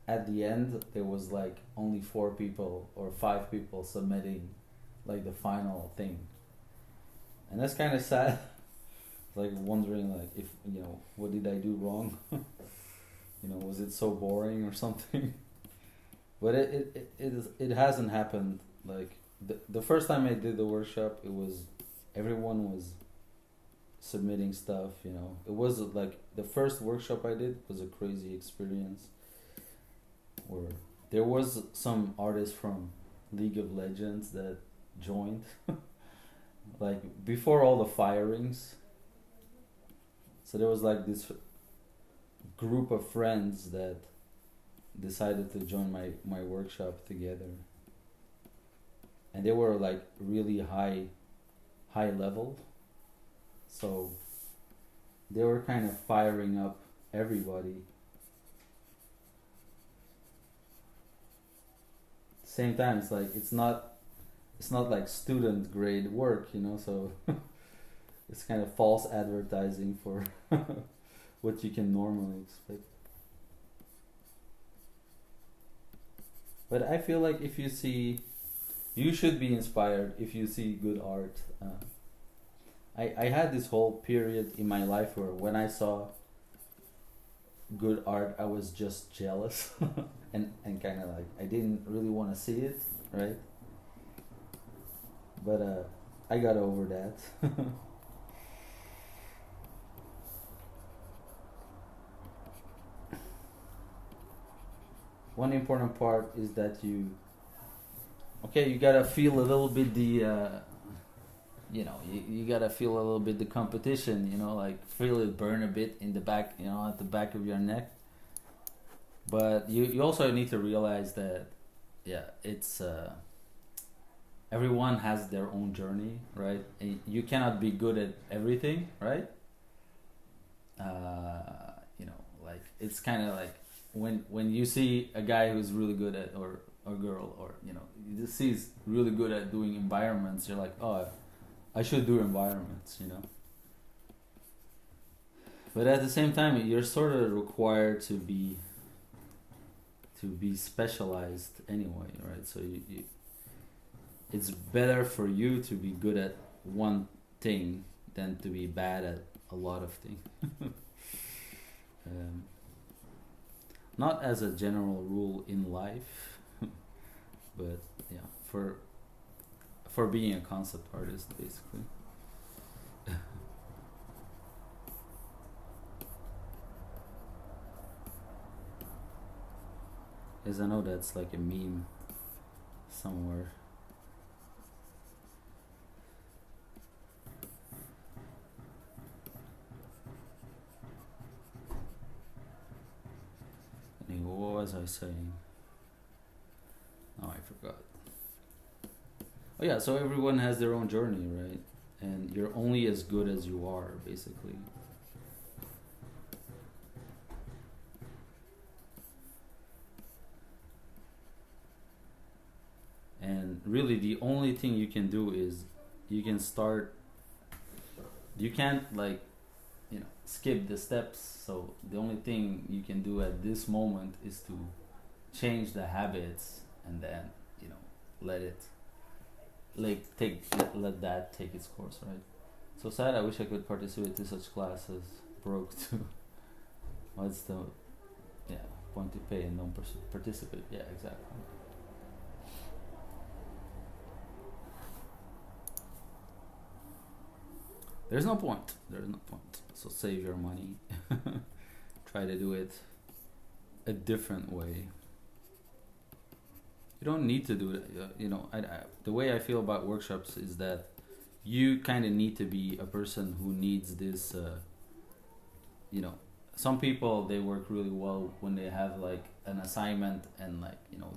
at the end there was like only 4 people or 5 people submitting like the final thing. And that's kind of sad. Like wondering like if, what did I do wrong? Was it so boring or something? But it hasn't happened. Like the first time I did the workshop, it was everyone was submitting stuff. It was like the first workshop I did was a crazy experience, where there was some artists from League of Legends that joined, like before all the firings. So there was like this group of friends that decided to join my workshop together, and they were like really high level, so they were kind of firing up everybody. Same time, it's not like student grade work, so it's kind of false advertising for what you can normally expect. But I feel like you should be inspired if you see good art. I had this whole period in my life where when I saw good art, I was just jealous and kind of like I didn't really want to see it, right? But I got over that. One important part is that you gotta feel a little bit you gotta feel a little bit the competition, like feel it burn a bit in the back, at the back of your neck. But you also need to realize that, yeah, it's everyone has their own journey, right? And you cannot be good at everything, right? Like it's kind of like when you see a guy who's really good at, or a girl, or you just see he's really good at doing environments, you're like, oh, I should do environments. But at the same time, you're sort of required to be specialized anyway, right? So it's better for you to be good at one thing than to be bad at a lot of things. Not as a general rule in life, but yeah, for being a concept artist, basically. As I know that's like a meme somewhere. Anyway, what was I saying? Oh, I forgot. Oh yeah, so everyone has their own journey, right? And you're only as good as you are, basically. And really the only thing you can do is you can't like skip the steps. So the only thing you can do at this moment is to change the habits, and then let it let that take its course, right? So sad. I wish I could participate to such classes. Broke too. What's the point to pay and don't participate? Yeah, exactly. There's no point. So save your money. Try to do it a different way. You don't need to do it. The way I feel about workshops is that you kind of need to be a person who needs this. Some people, they work really well when they have like an assignment and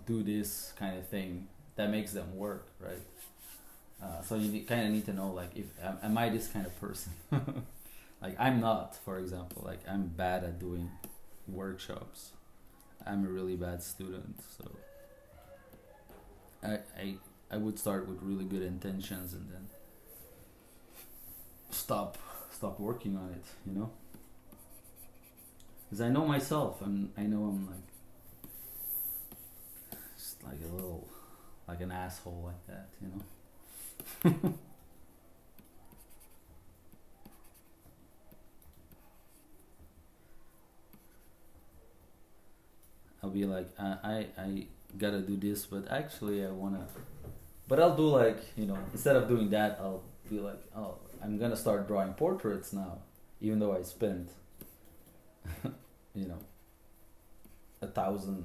do this kind of thing that makes them work, right? So you kind of need to know, like, if am I this kind of person? Like I'm not, for example, like I'm bad at doing workshops. I'm a really bad student, so I I I would start with really good intentions and then stop stop working on it, you know? Because I know myself, I know I'm like just like a little like an asshole like that, you know? I'll be like, I gotta do this, but actually I wanna. But I'll do like, instead of doing that, I'll be like, oh, I'm gonna start drawing portraits now, even though I spent, you know, €1,000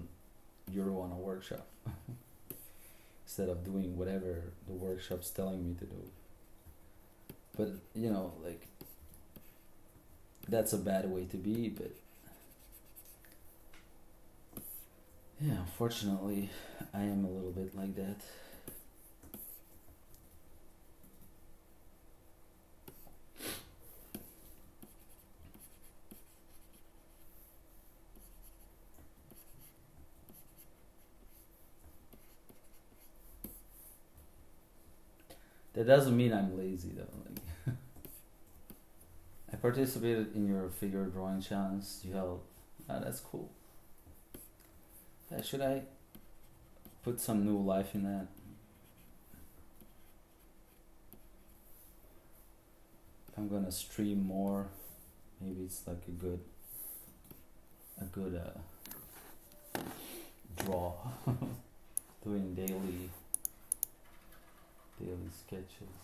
on a workshop, instead of doing whatever the workshop's telling me to do. But like that's a bad way to be, but yeah, unfortunately, I am a little bit like that. That doesn't mean I'm lazy though. Like, I participated in your figure drawing challenge. You held. Ah, that's cool. Yeah, should I put some new life in that? If I'm gonna stream more, maybe it's like a good draw. Doing daily sketches,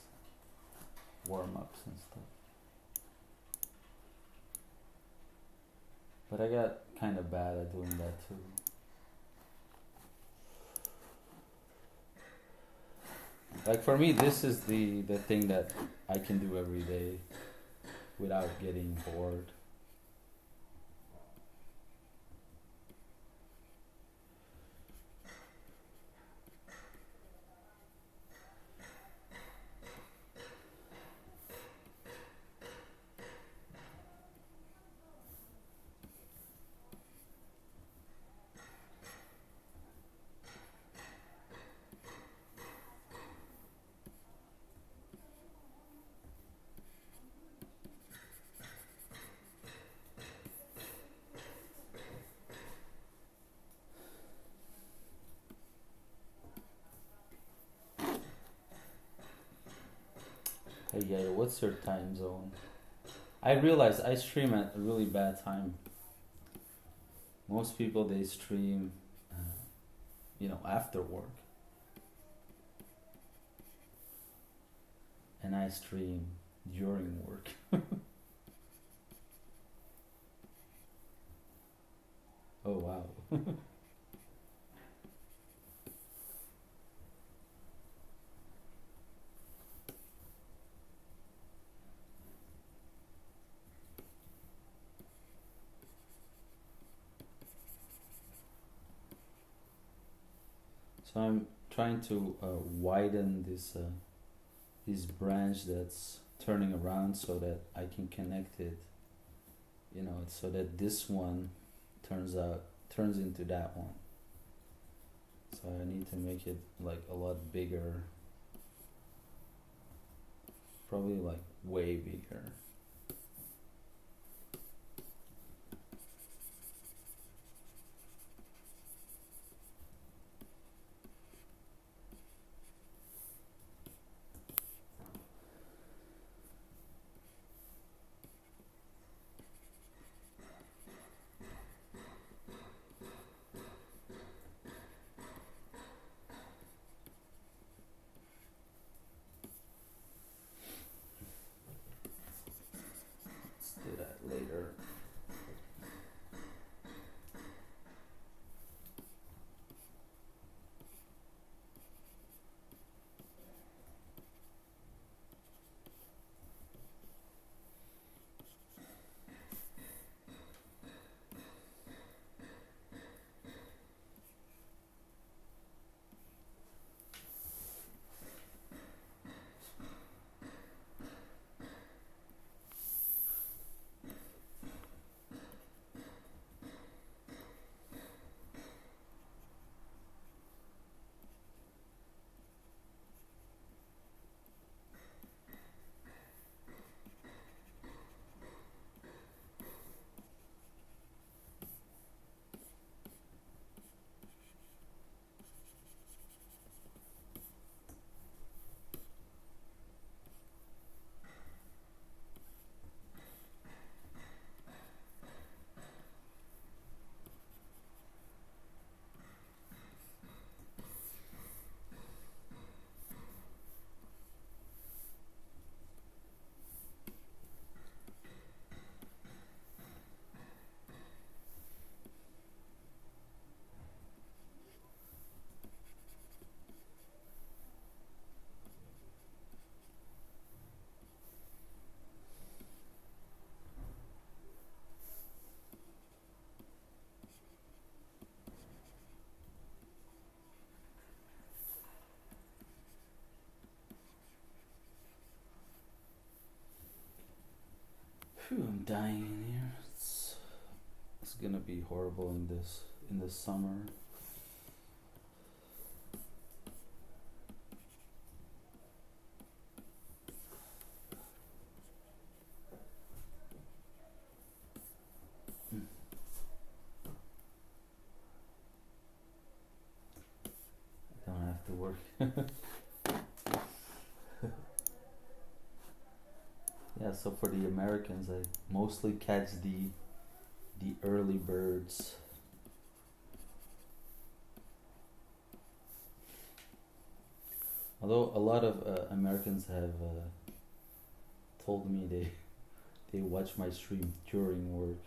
warm ups and stuff. But I got kind of bad at doing that too. Like for me, this is the thing that I can do every day without getting bored. Hey, yeah, what's your time zone? I realize I stream at a really bad time. Most people they stream, after work, and I stream during work. Oh wow. So I'm trying to widen this branch that's turning around so that I can connect it. So that this one turns into that one. So I need to make it like a lot bigger. Probably like way bigger. Let's do that later. Phew, I'm dying in here. It's gonna be horrible in this summer. I don't have to work. Yeah, so for the Americans, I mostly catch the early birds. Although a lot of Americans have told me they watch my stream during work.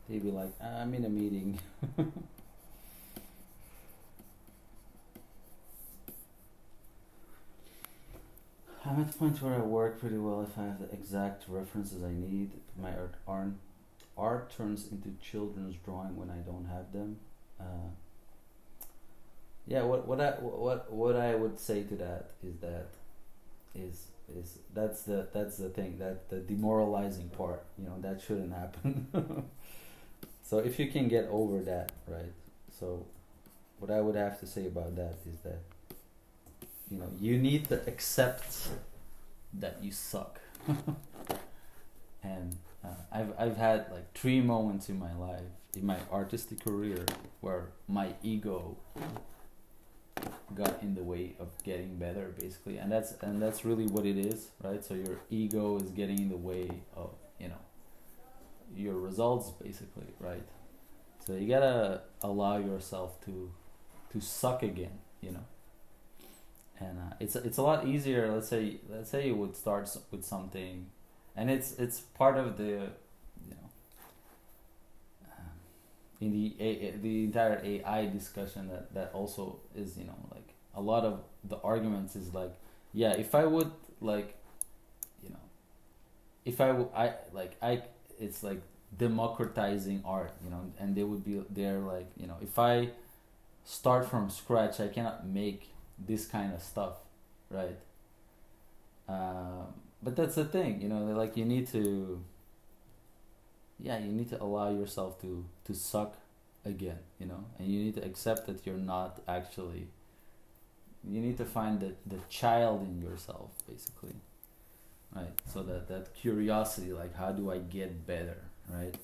They'd be like, I'm in a meeting. I'm at the point where I work pretty well if I have the exact references I need. My art turns into children's drawing when I don't have them. Yeah, what I would say to that is that's the thing, that the demoralizing part. That shouldn't happen. So if you can get over that, right? So what I would have to say about that is that you need to accept that you suck. And I've had like 3 moments in my life, in my artistic career, where my ego got in the way of getting better, basically, and that's really what it is, right? So your ego is getting in the way of your results, basically, right? So you gotta allow yourself to suck again, and it's a lot easier. Let's say you would start with something, and it's part of the in the entire AI discussion that also is like a lot of the arguments is like, yeah, if I would like if I it's like democratizing art, and they would be there like, if I start from scratch, I cannot make this kind of stuff, right? But that's the thing, like you need to allow yourself to suck again, and you need to accept that you're not actually, you need to find the child in yourself, basically, right? So that curiosity, like, how do I get better, right?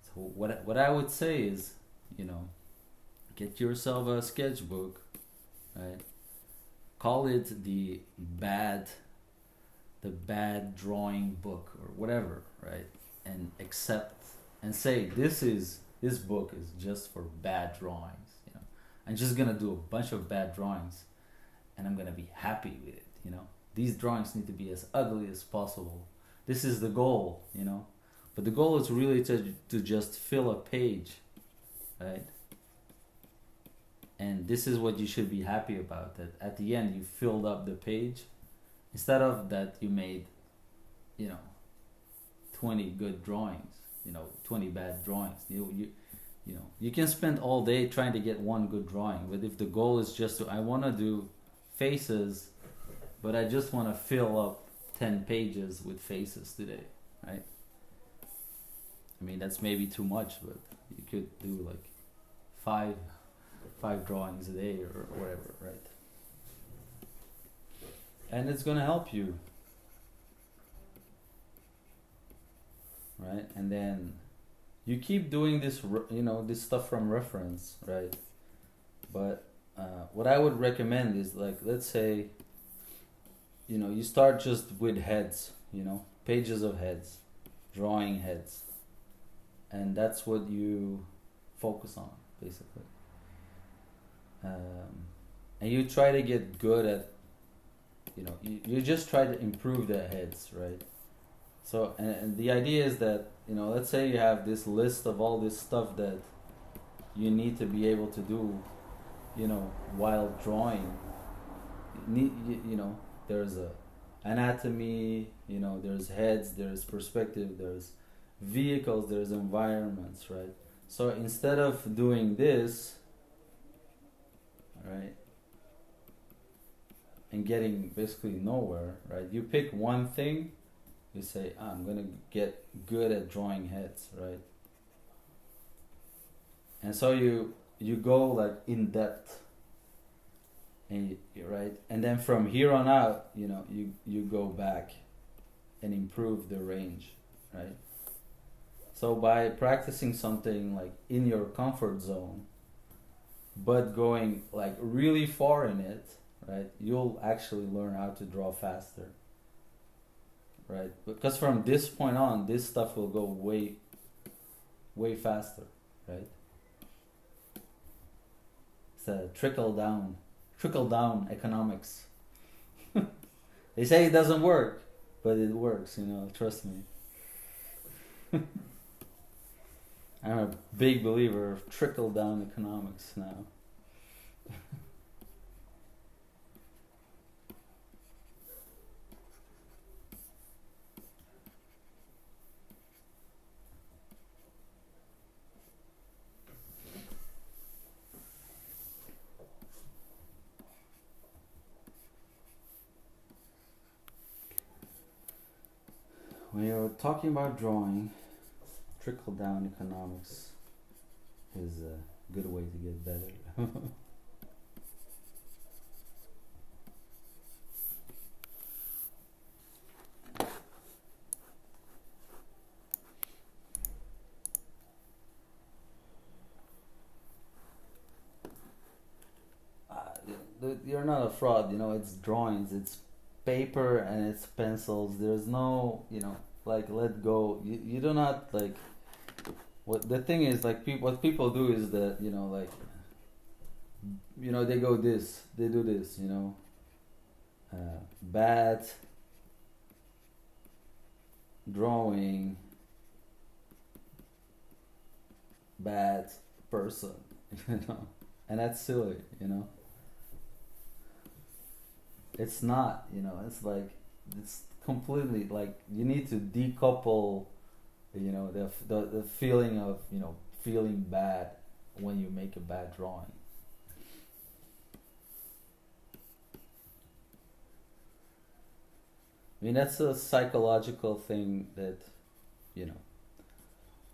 So what I would say is, get yourself a sketchbook, right? Call it the bad drawing book or whatever, right? And accept and say, this book is just for bad drawings. I'm just gonna do a bunch of bad drawings, and I'm gonna be happy with it. These drawings need to be as ugly as possible. This is the goal, But the goal is really to just fill a page, right? And this is what you should be happy about, that at the end you filled up the page, instead of that you made 20 good drawings, 20 bad drawings. You can spend all day trying to get one good drawing, but if the goal is just I want to do faces, but I just want to fill up 10 pages with faces today, right? I mean, that's maybe too much, but you could do like five drawings a day or whatever, right? And it's gonna help you, right? And then you keep doing this, this stuff from reference, right? But what I would recommend is, like, let's say, you start just with heads, pages of heads, drawing heads, and that's what you focus on, basically. And you try to get good at, you just try to improve the heads, right? So, and the idea is that, let's say you have this list of all this stuff that you need to be able to do while drawing, there's a anatomy, there's heads, there's perspective, there's vehicles, there's environments, right? So instead of doing this, right, and getting basically nowhere, right, you pick one thing, you say, I'm gonna get good at drawing heads, right? And so you go like in depth, and right, and then from here on out, you go back and improve the range, right? So by practicing something like in your comfort zone, but going like really far in it, right, you'll actually learn how to draw faster, right? Because from this point on, this stuff will go way, way faster, right? It's a trickle down economics. They say it doesn't work, but it works, trust me. I'm a big believer of trickle down economics now. When you're talking about drawing, trickle down economics is a good way to get better. You're not a fraud, it's drawings, it's paper and it's pencils. There's no, like, let go. You do not, like, what the thing is, like, what people do is that, like, they go this, they do this, bad drawing, bad person, and that's silly, It's not, it's like, it's completely, like, you need to decouple, the feeling of, feeling bad when you make a bad drawing. I mean, that's a psychological thing that,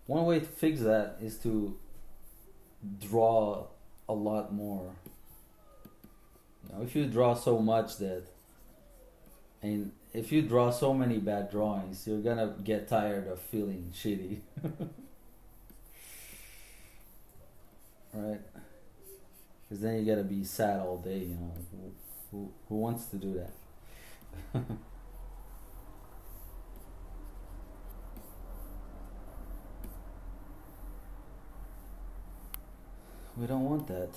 one way to fix that is to draw a lot more. If you draw so much that, and if you draw so many bad drawings, you're gonna get tired of feeling shitty. Right? Because then you gotta be sad all day, who wants to do that? We don't want that.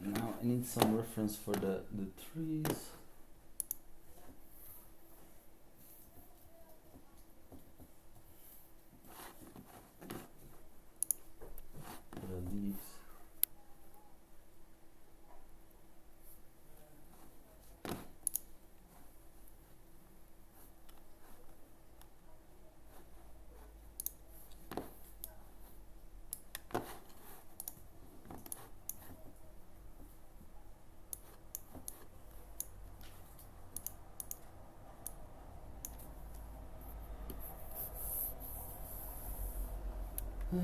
Now I need some reference for the trees. Oh.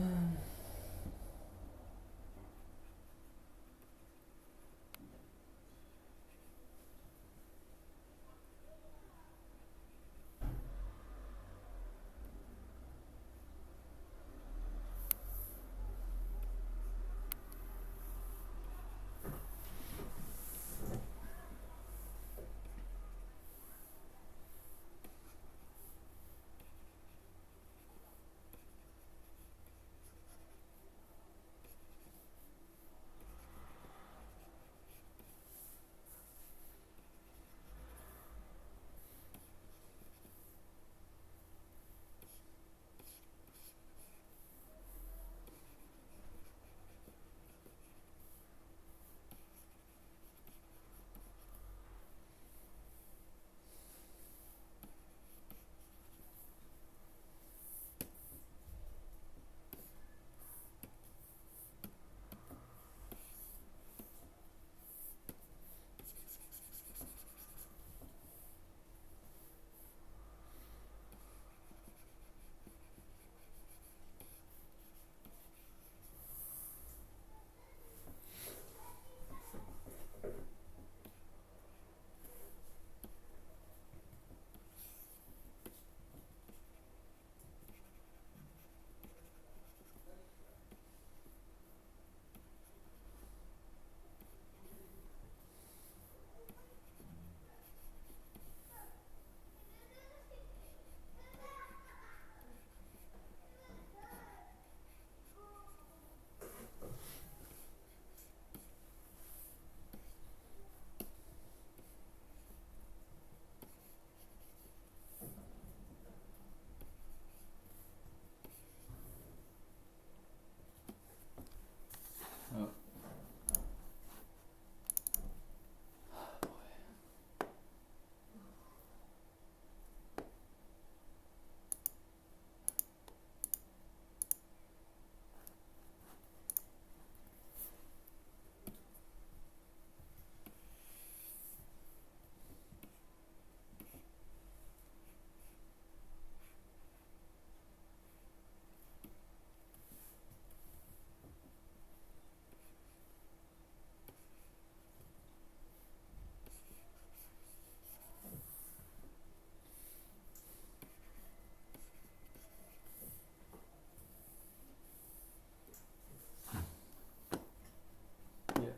Yeah.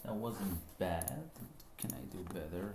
That wasn't bad. Can I do better?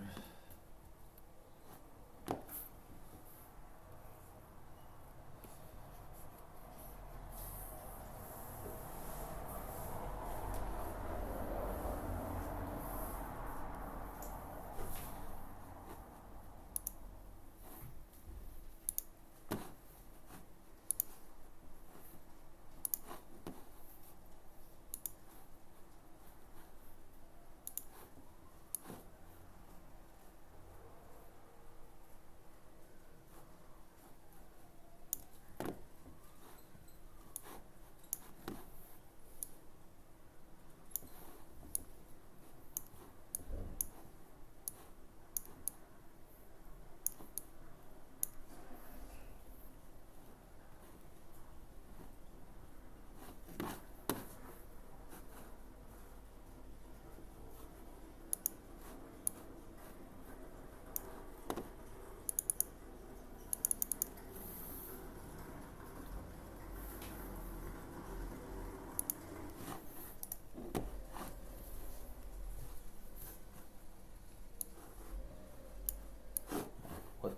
What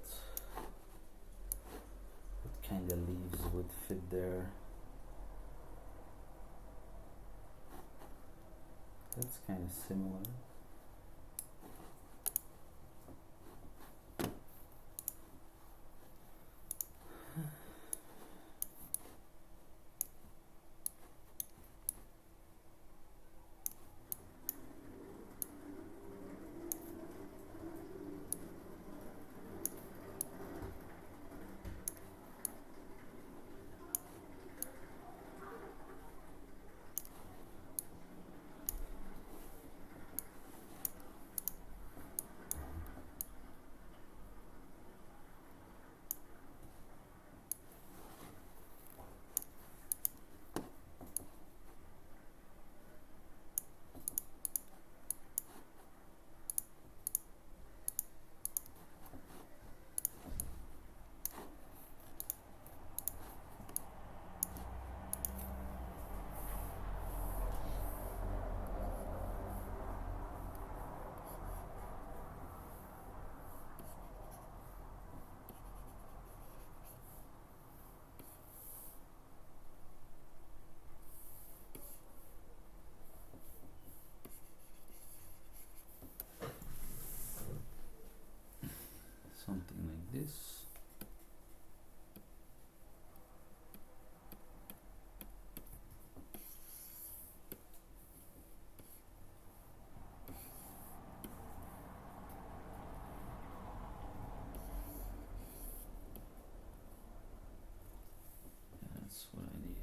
kind of leaves would fit there? That's kind of similar. something like this. That's what I need.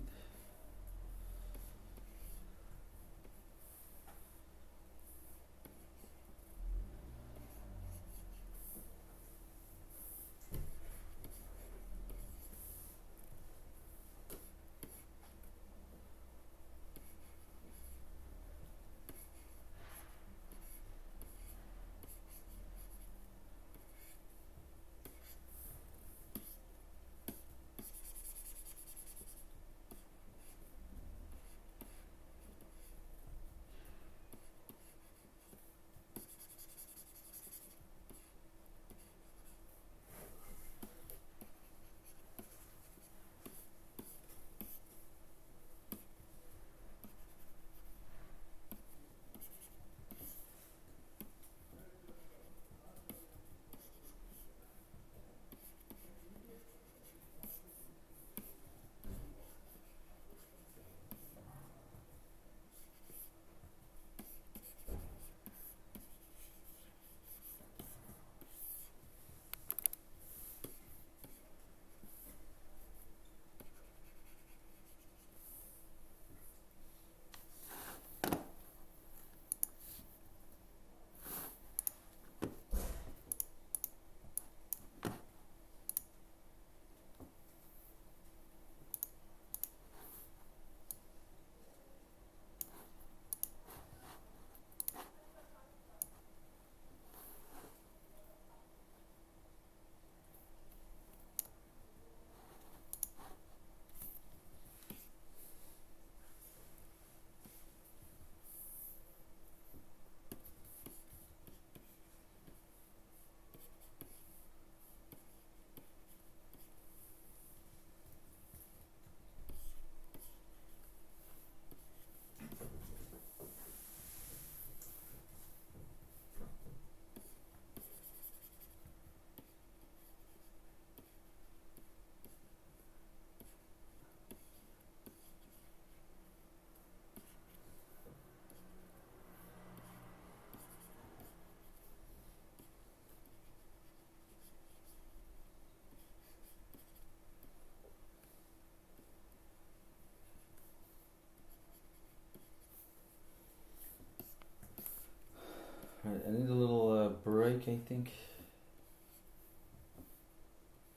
Right, I need a little break, I think.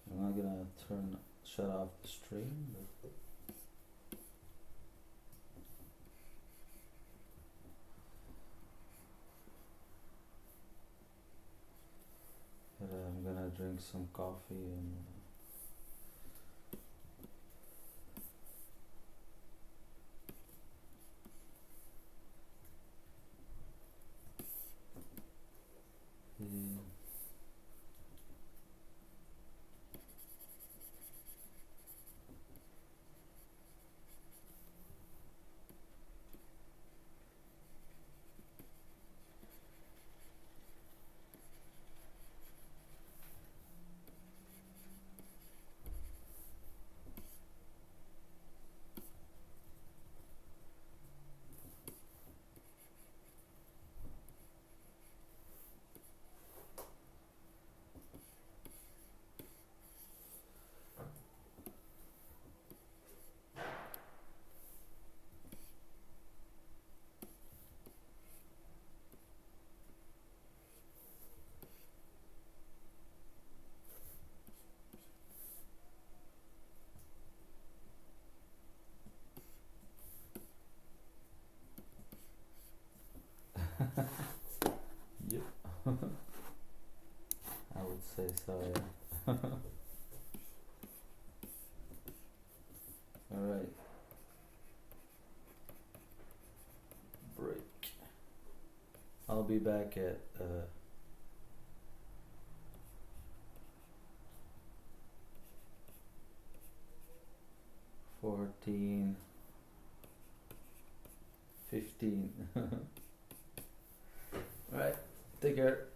I'm not gonna shut off the stream, but I'm gonna drink some coffee and yeah. Yep. I would say so, yeah. Alright. Break. I'll be back at 14:15. Alright, take care.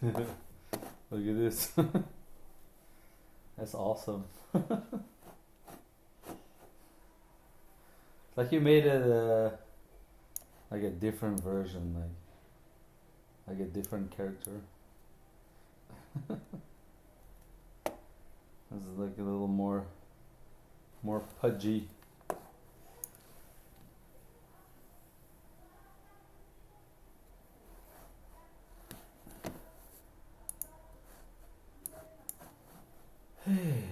Look at this. That's awesome. Like you made it like a different version, like a different character. This is like a little more pudgy. Okay.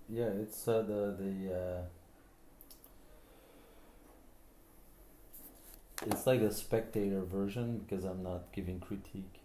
Yeah, it's it's like a spectator version because I'm not giving critique.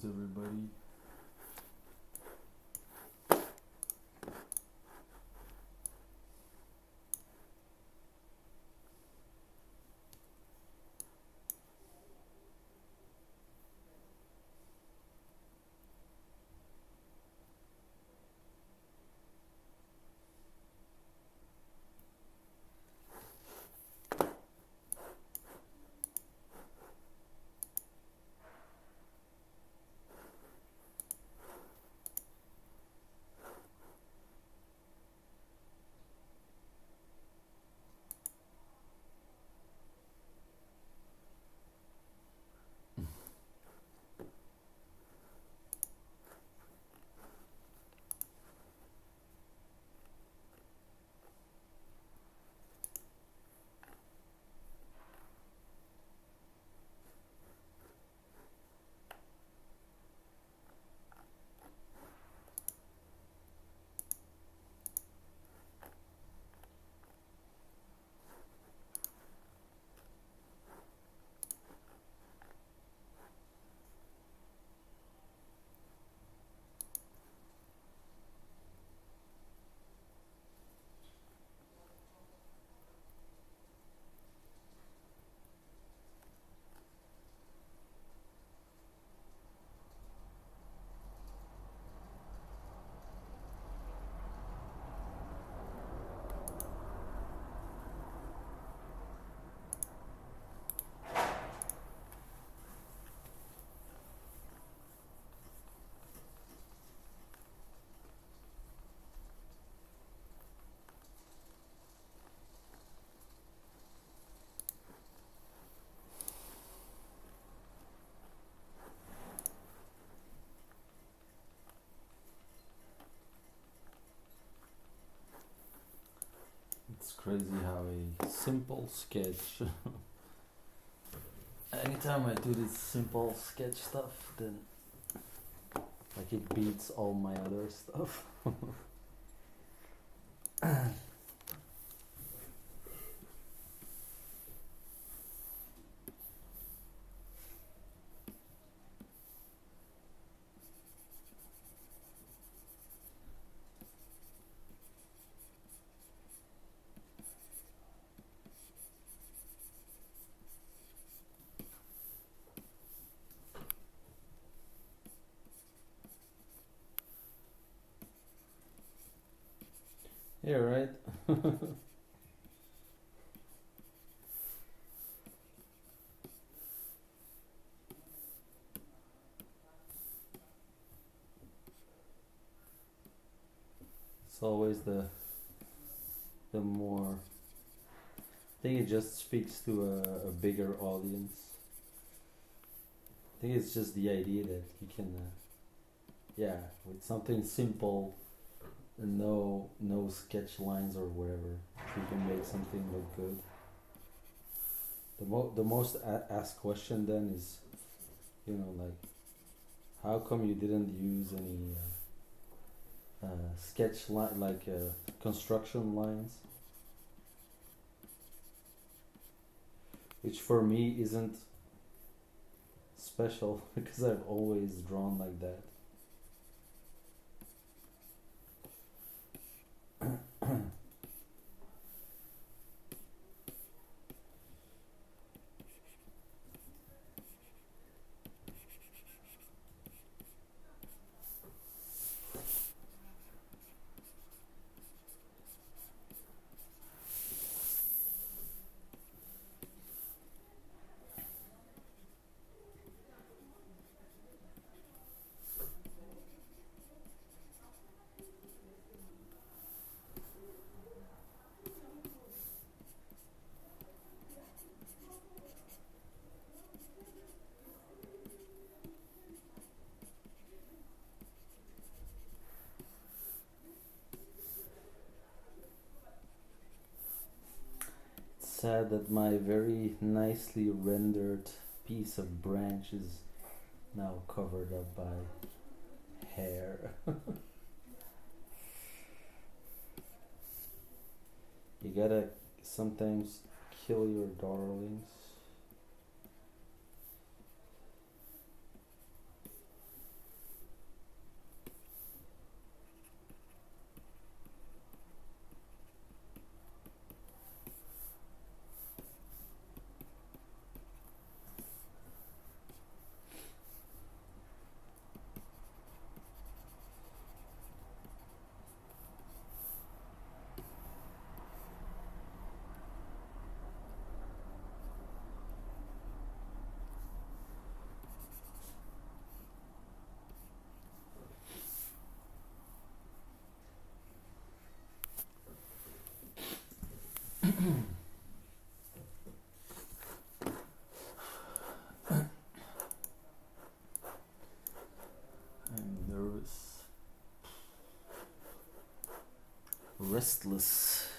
How's everybody? It's crazy how a simple sketch. Anytime I do this simple sketch stuff, then like it beats all my other stuff. Yeah, right. It's always the more. I think it just speaks to a bigger audience. I think it's just the idea that you can, yeah, with something simple, and no sketch lines or whatever, you can make something look good. The most asked question then is, like, how come you didn't use any sketch line like construction lines, which for me isn't special because I've always drawn like that. Sad that my very nicely rendered piece of branch is now covered up by hair. You gotta sometimes kill your darlings. restless.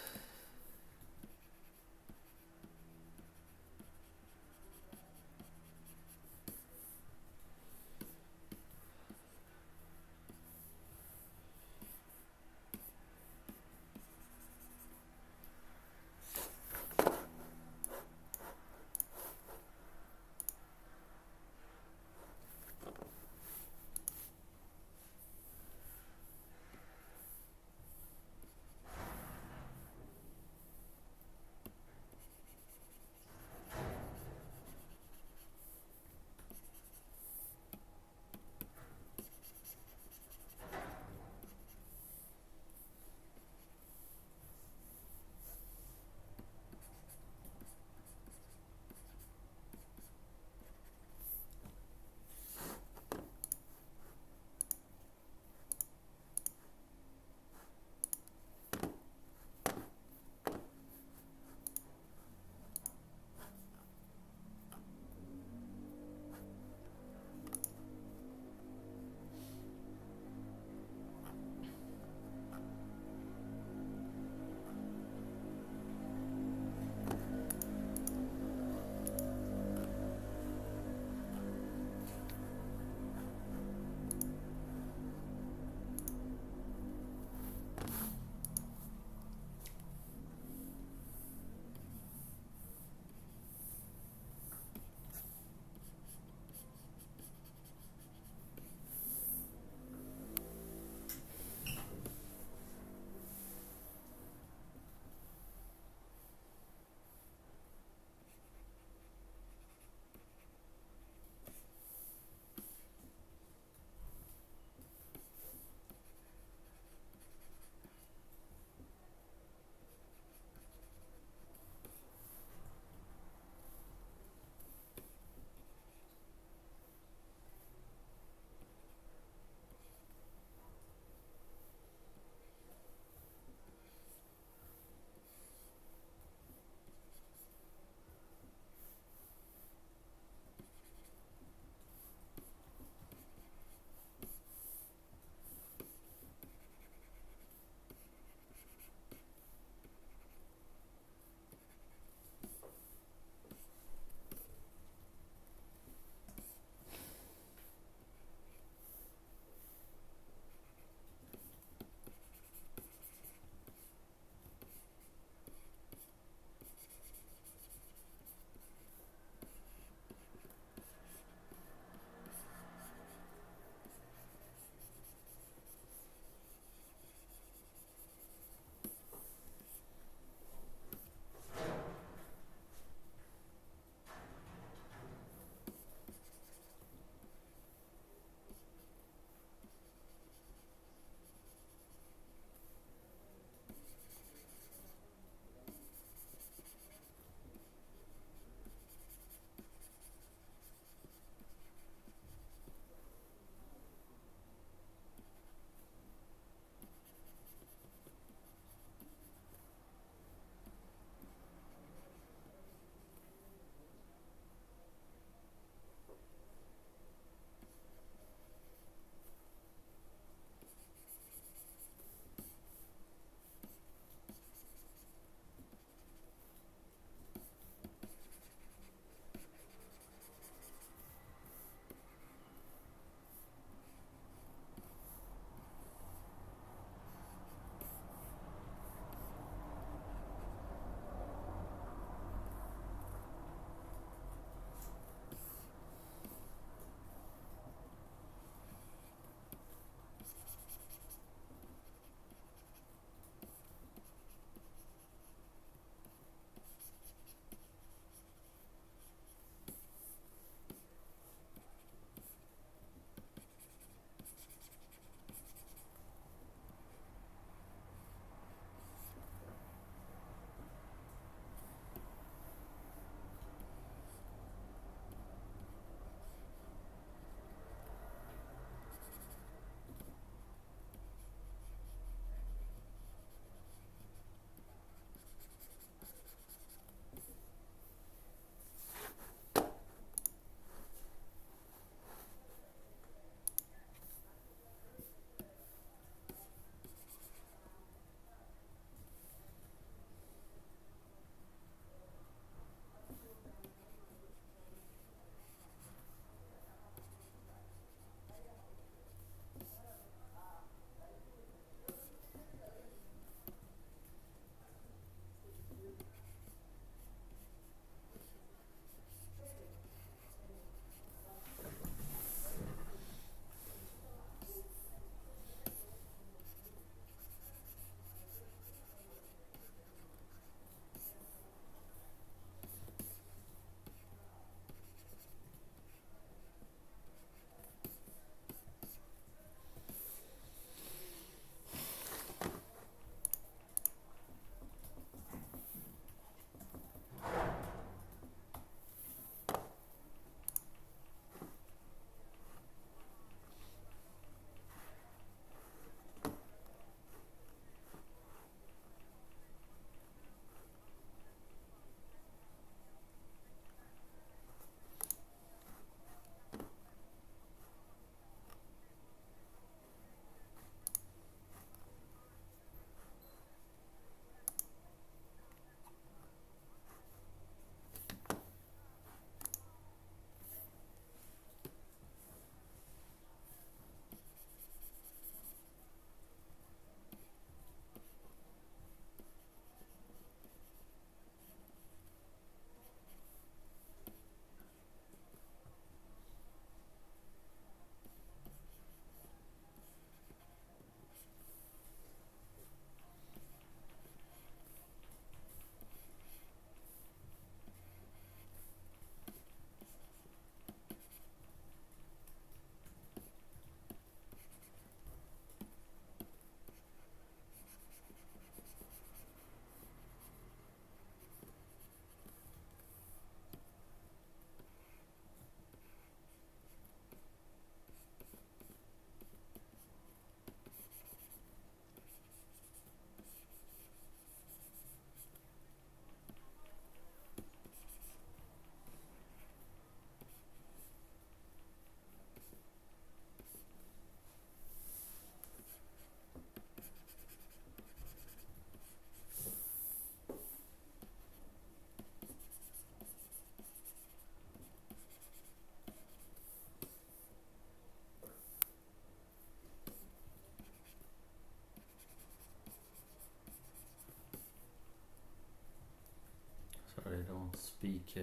speak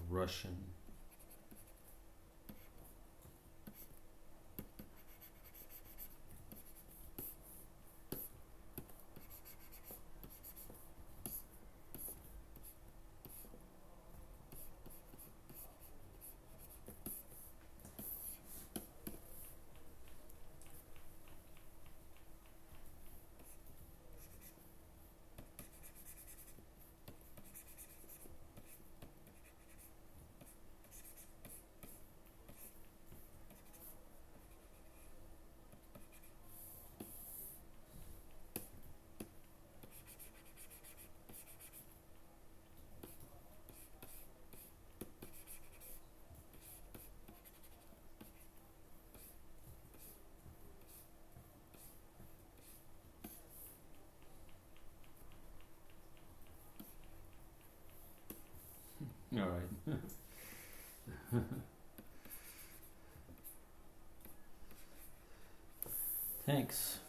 Russian. All right. Thanks.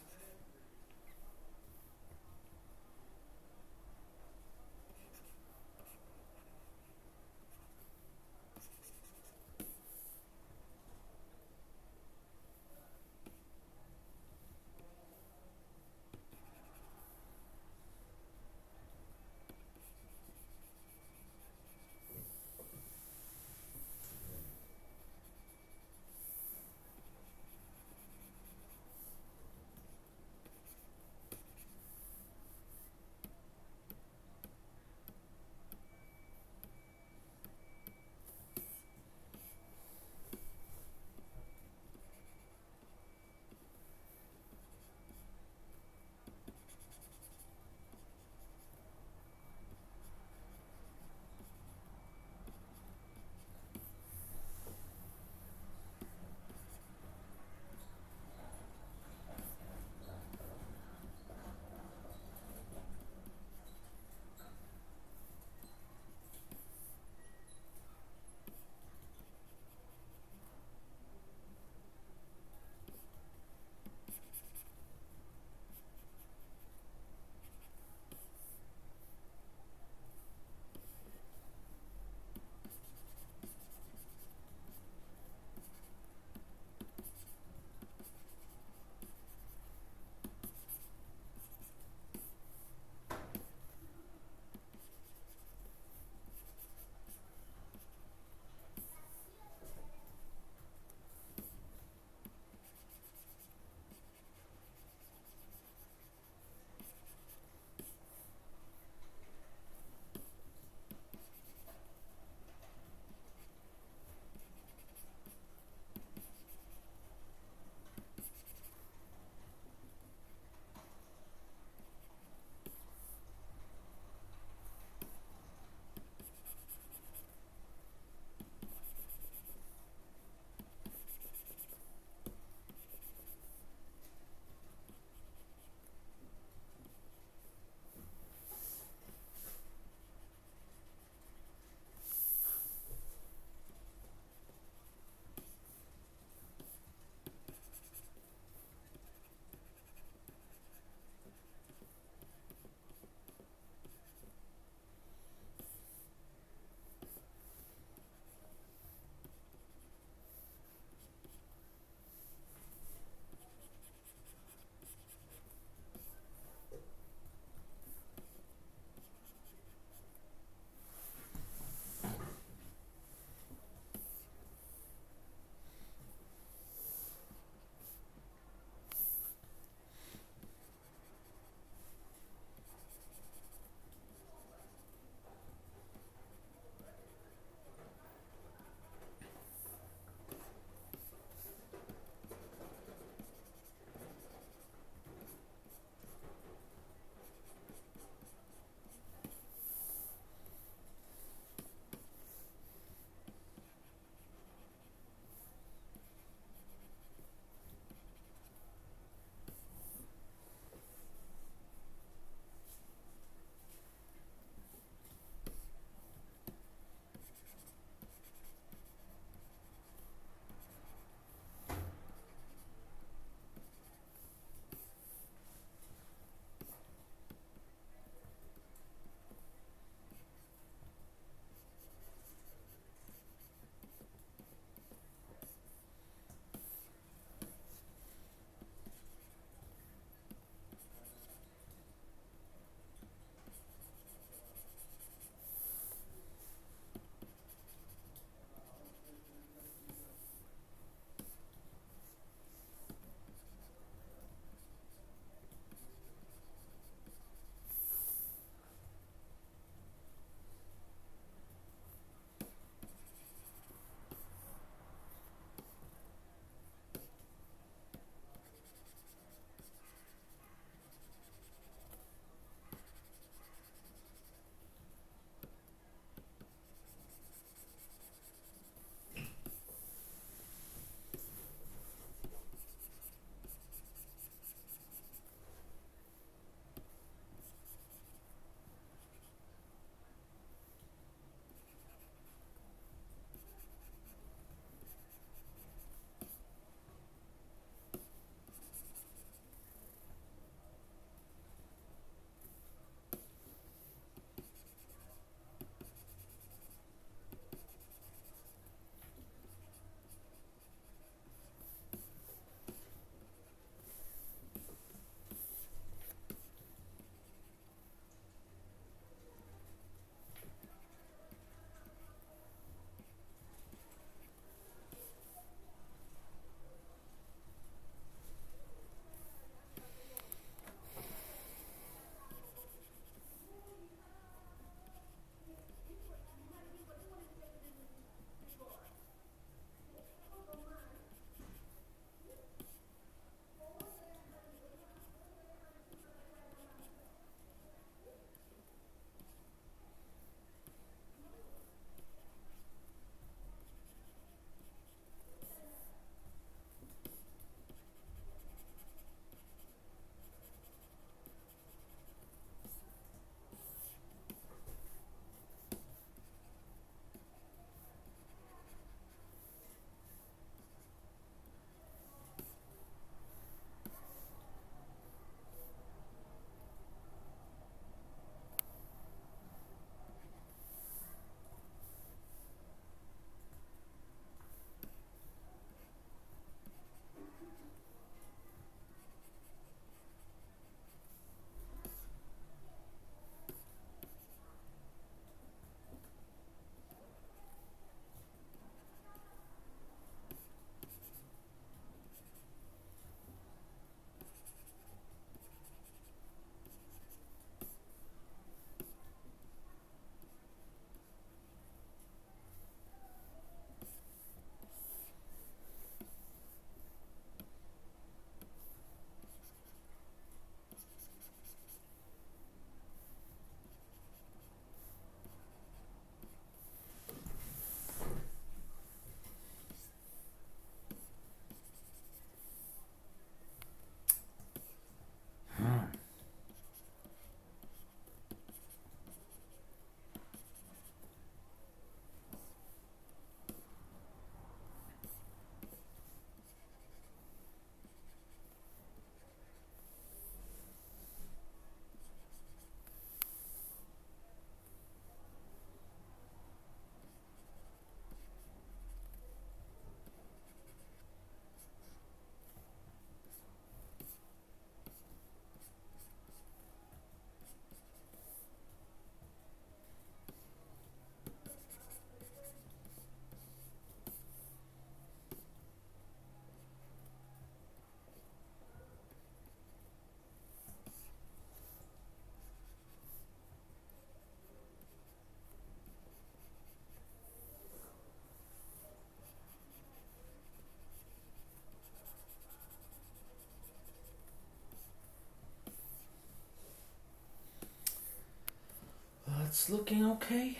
It's looking okay.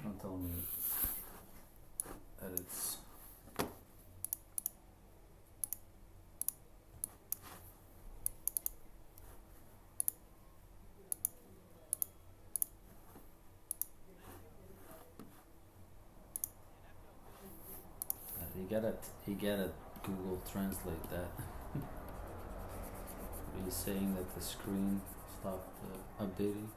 Don't tell me that it's you gotta Google Translate that. Are you saying that the screen stopped updating?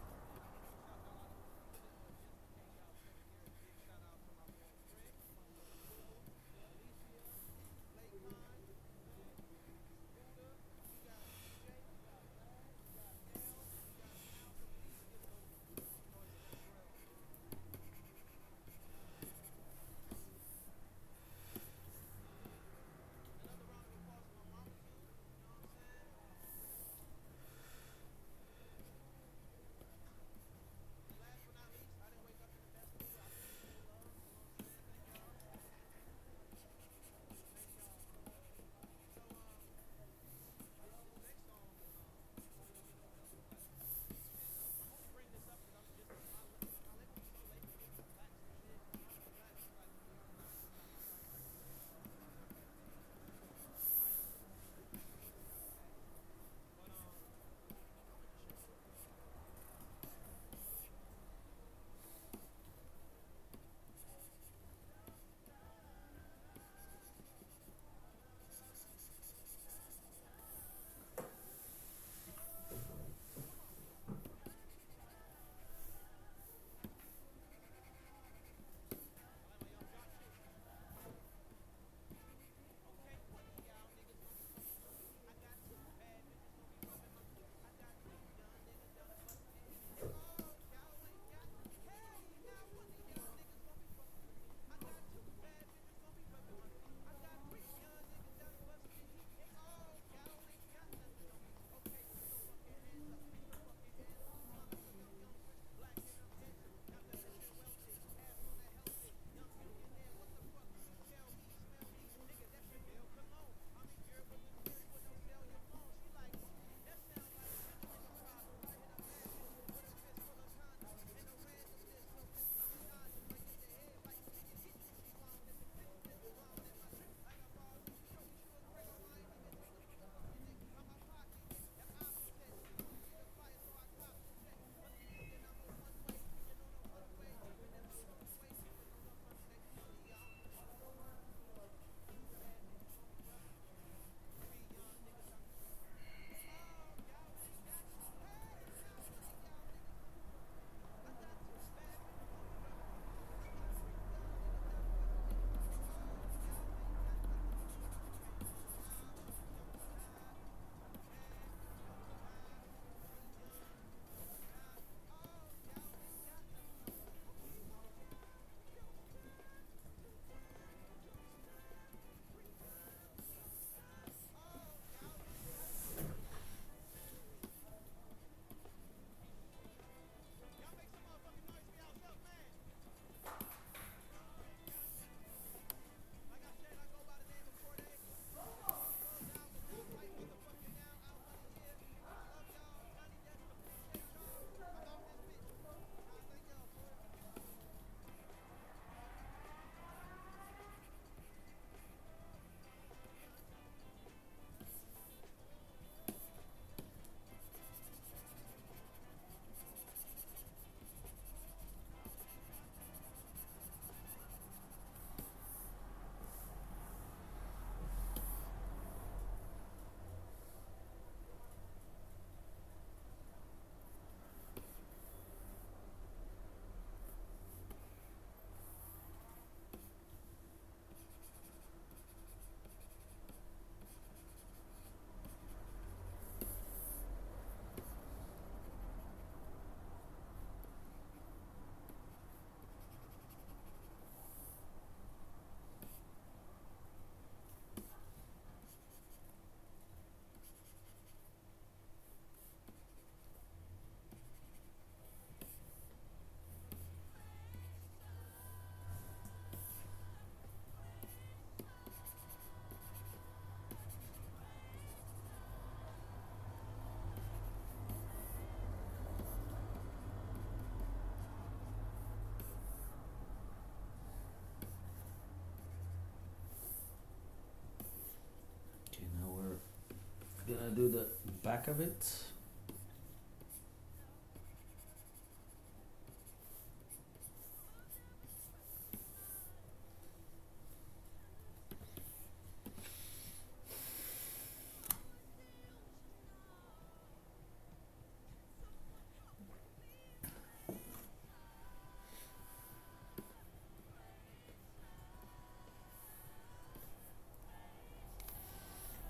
gonna do the back of it.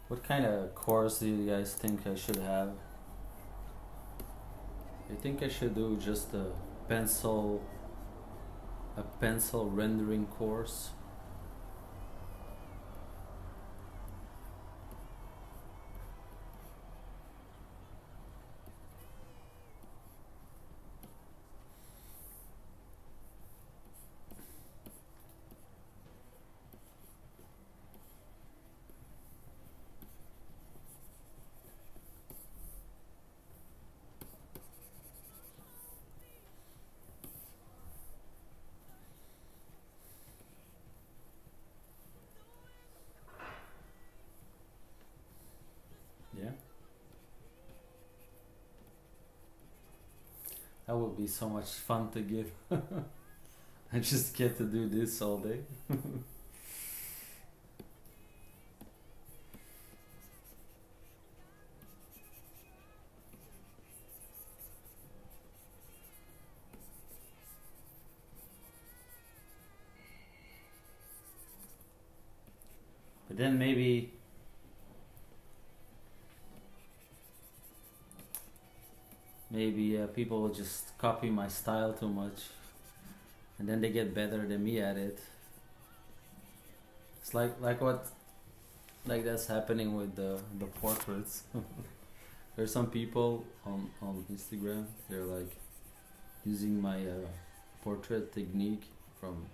What kind of course do you guys think I should have? I think I should do just pencil a pencil rendering course. Yeah. That would be so much fun to give. I just get to do this all day. But then maybe people will just copy my style too much, and then they get better than me at it. It's like what like that's happening with the portraits. There's some people on Instagram. They're like using my portrait technique from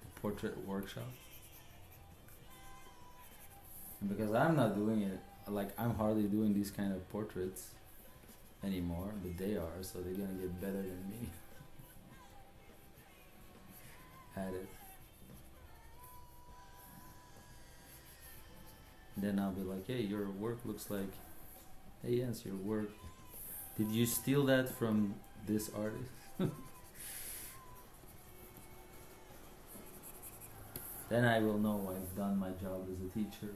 the portrait workshop, and because I'm not doing it, like I'm hardly doing these kind of portraits anymore, but they are, so they're gonna get better than me at it. And then I'll be like, hey, your work looks like, hey, yes, your work. Did you steal that from this artist? Then I will know I've done my job as a teacher.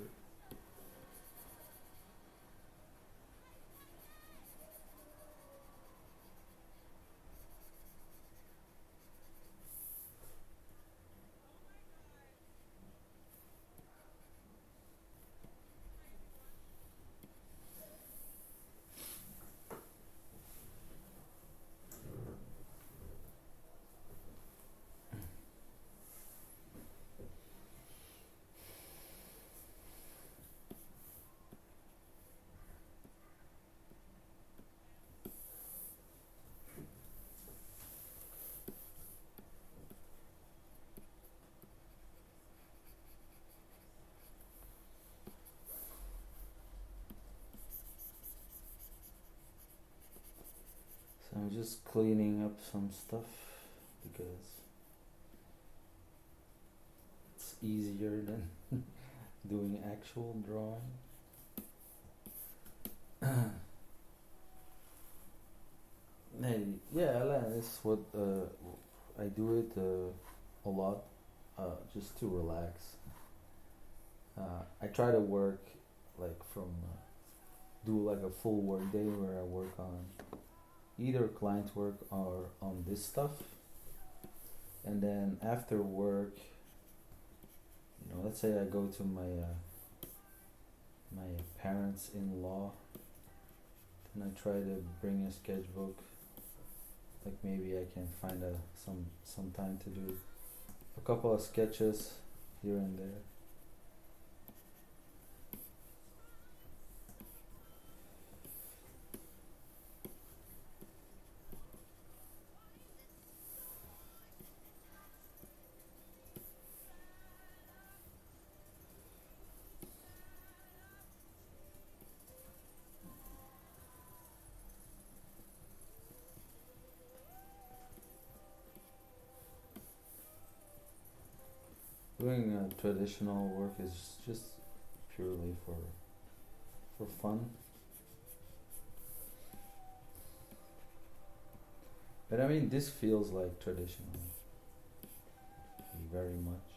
So I'm just cleaning up some stuff because it's easier than doing actual drawing. Hey, yeah, that's what I do it a lot, just to relax. I try to work like from do like a full work day where I work on either client work or on this stuff, and then after work, let's say I go to my parents-in-law, and I try to bring a sketchbook. Like maybe I can find some time to do a couple of sketches here and there. Doing traditional work is just purely for for fun. But I mean, this feels like traditional, very much.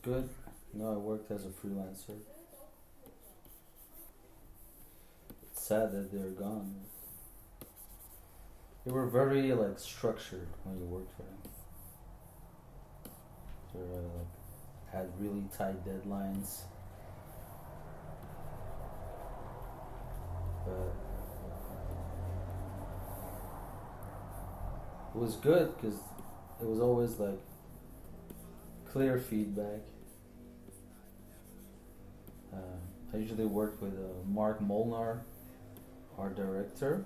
good. No, I worked as a freelancer. It's sad that they're gone. They were very like structured when you worked for them. They like had really tight deadlines, but it was good because it was always like clear feedback. I usually worked with Mark Molnar, our director.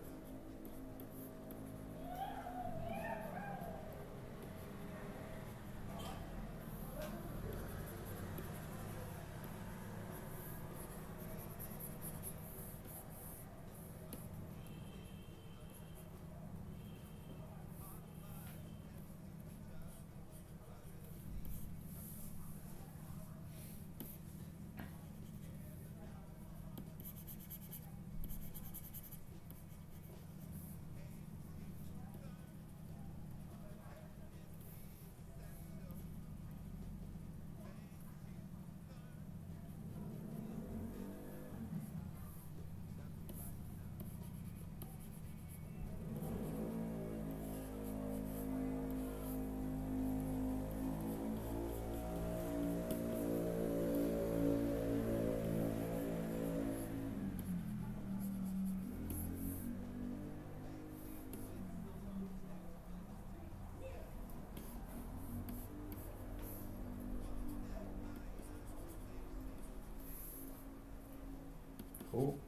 Cool.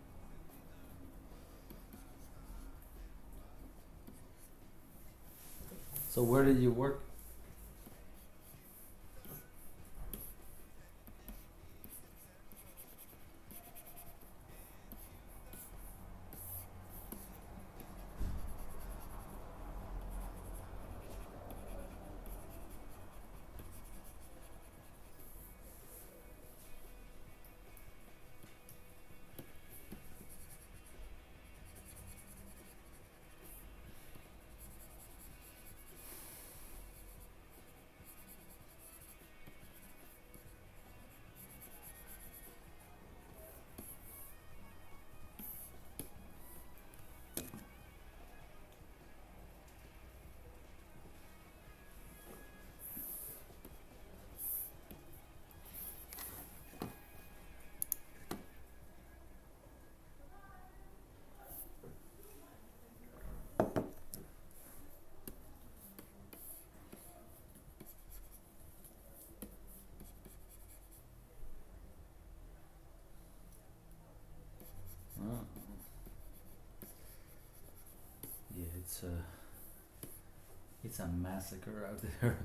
So where did you work? Oh. Yeah, it's a massacre out there.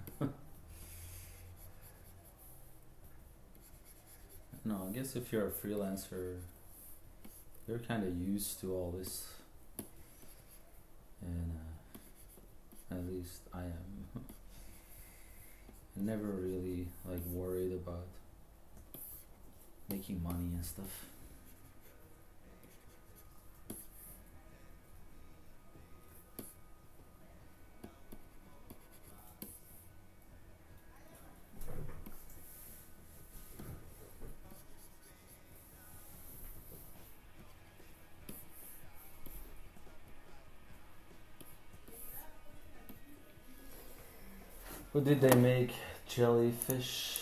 No, I guess if you're a freelancer, you're kind of used to all this, and at least I am. I never really like worried about making money and stuff. What did they make? Jellyfish?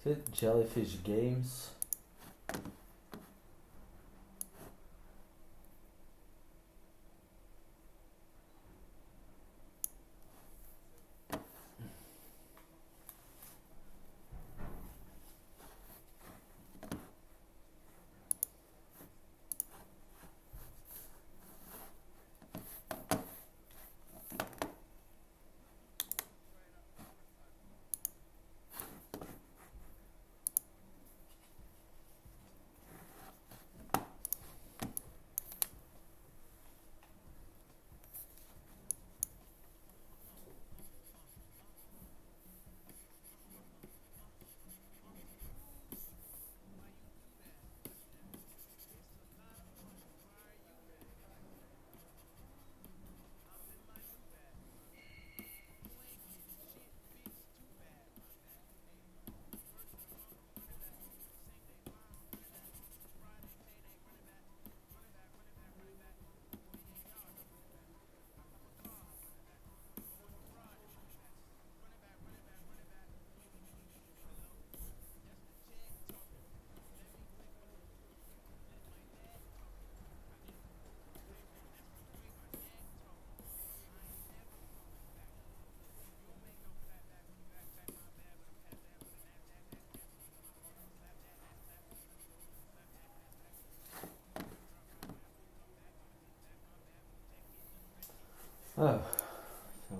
Is it Jellyfish Games? Oh, so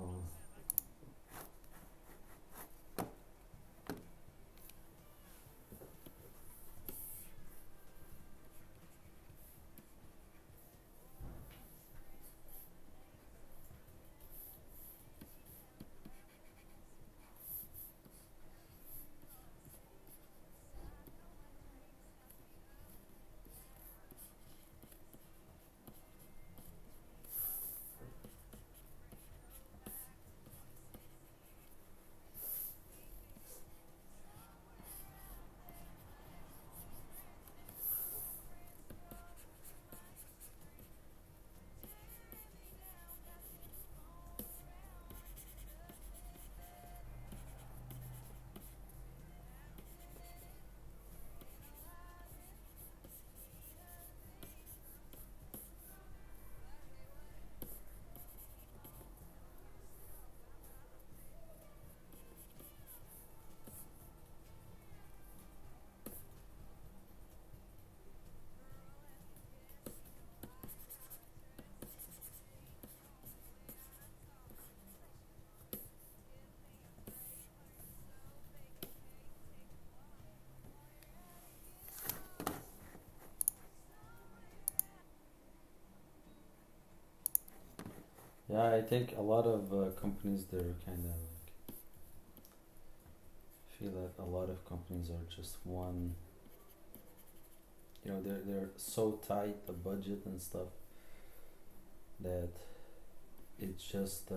yeah, I think a lot of companies they're kind of like feel that a lot of companies are just one. You know, they're so tight the budget and stuff that it's just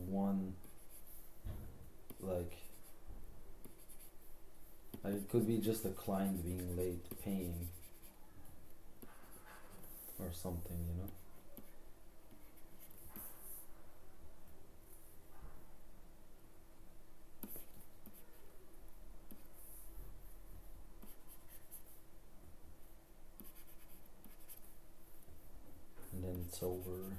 one like it could be just a client being late paying or something, you know. And then it's over.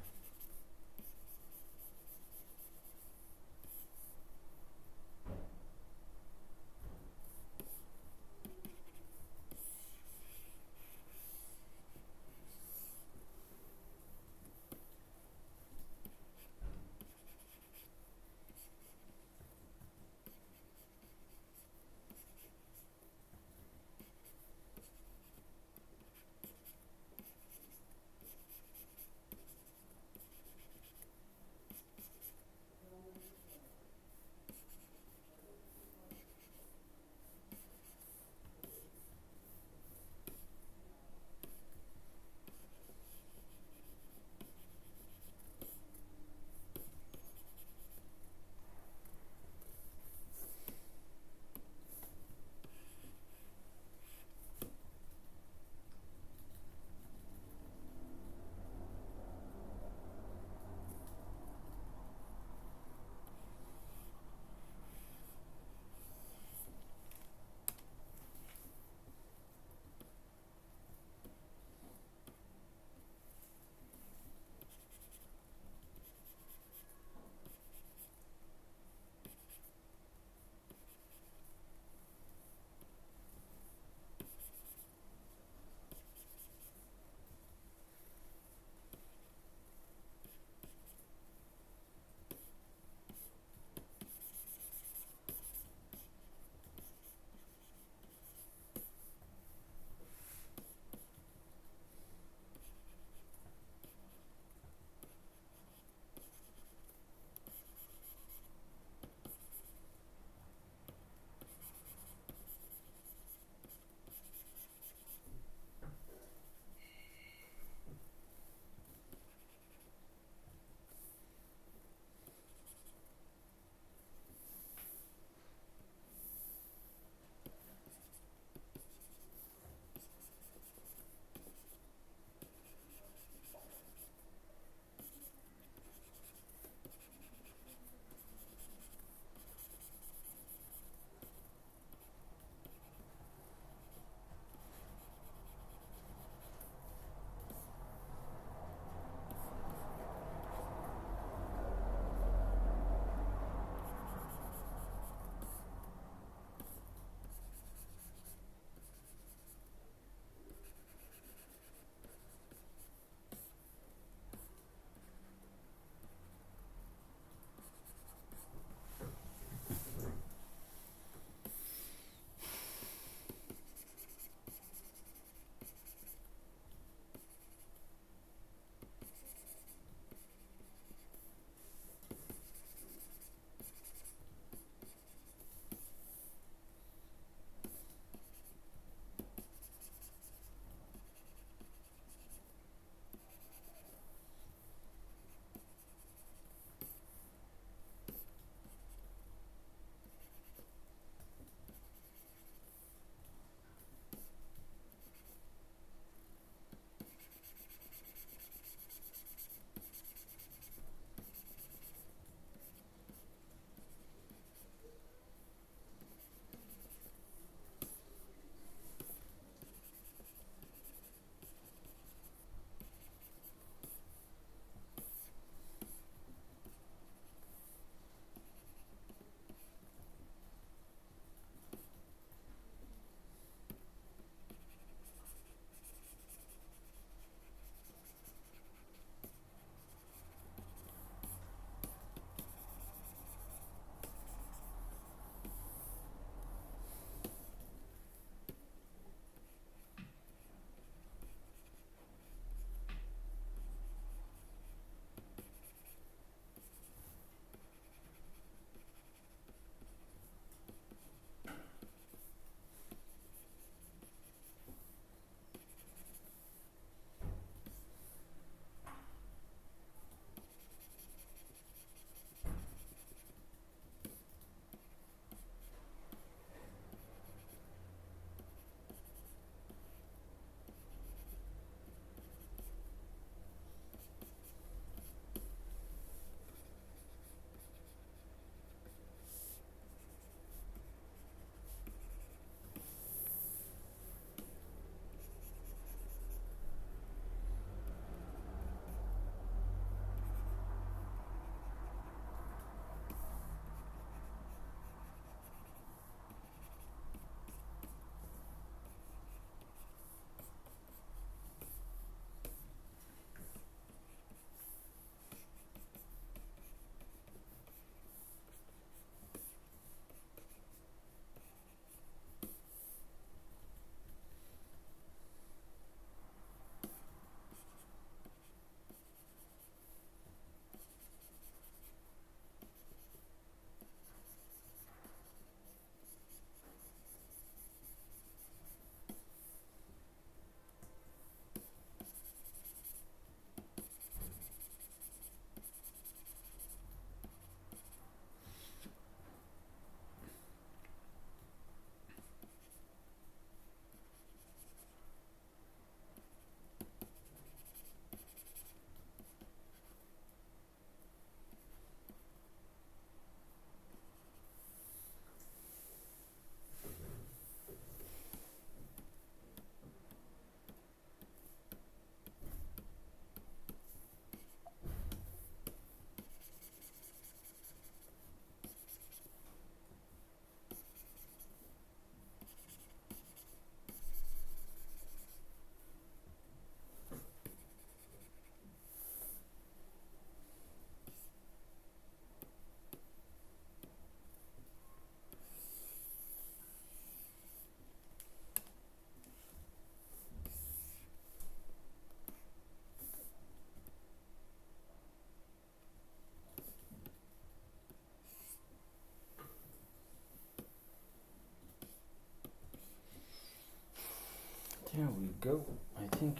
There we go. I think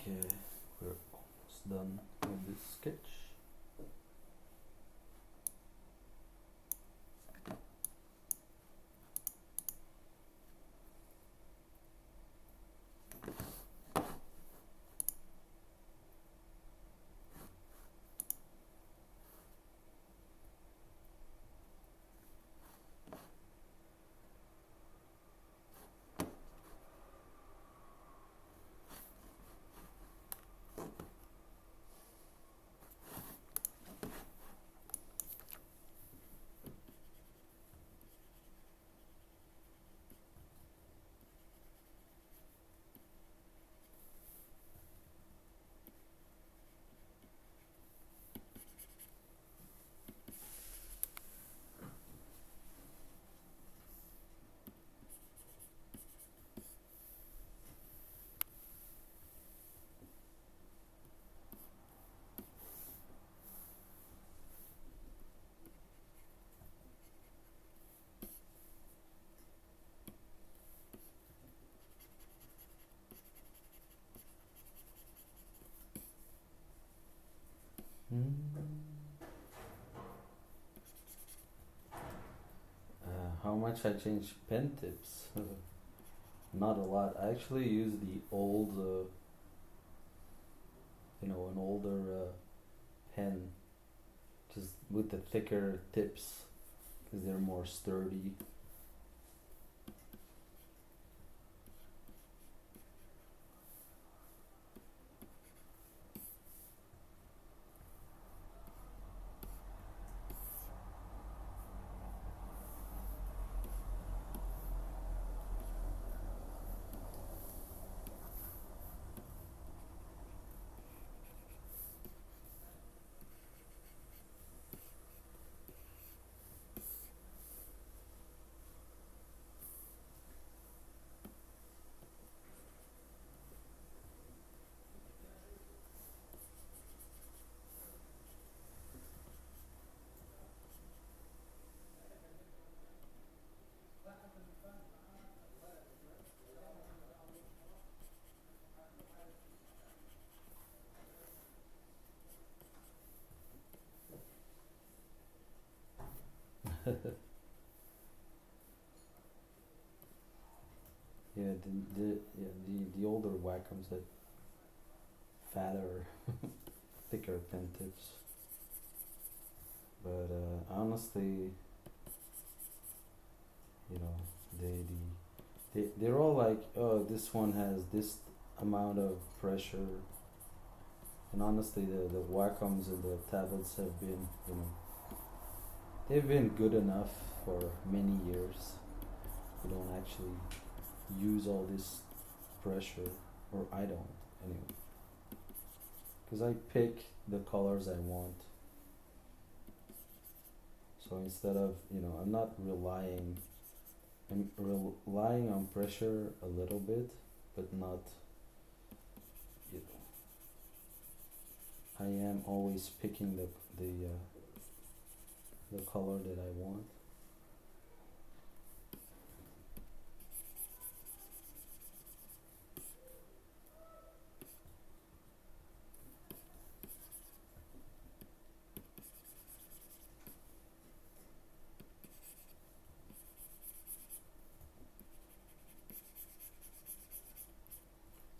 we're almost done with this sketch. How much I changed pen tips? Not a lot. I actually use the old, an older pen, just with the thicker tips, because they're more sturdy. Yeah, the older Wacoms had fatter, thicker pen tips. But honestly, you know, they're all like, oh, this one has this amount of pressure. And honestly, the Wacoms and the tablets have been, they've been good enough for many years. We don't actually use all this pressure, or I don't anyway, because I pick the colors I want. So instead of, I'm not relying, I'm relying on pressure a little bit, but not, you know, I am always picking the color that I want.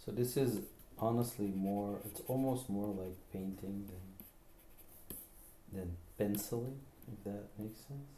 So this is honestly more, it's almost more like painting than penciling, if that makes sense.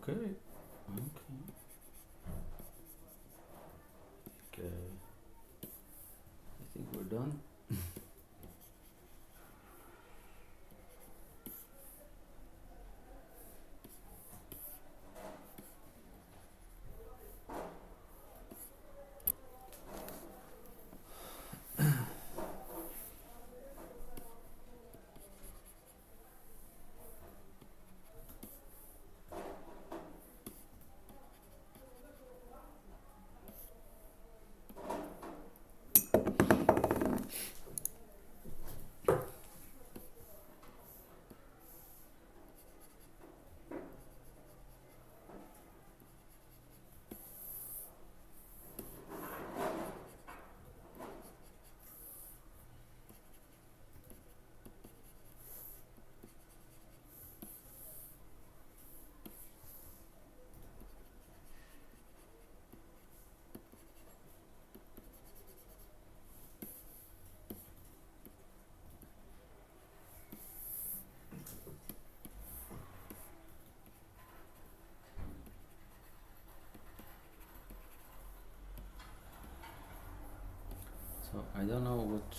Okay. Okay. Okay. I think we're done. So I don't know which.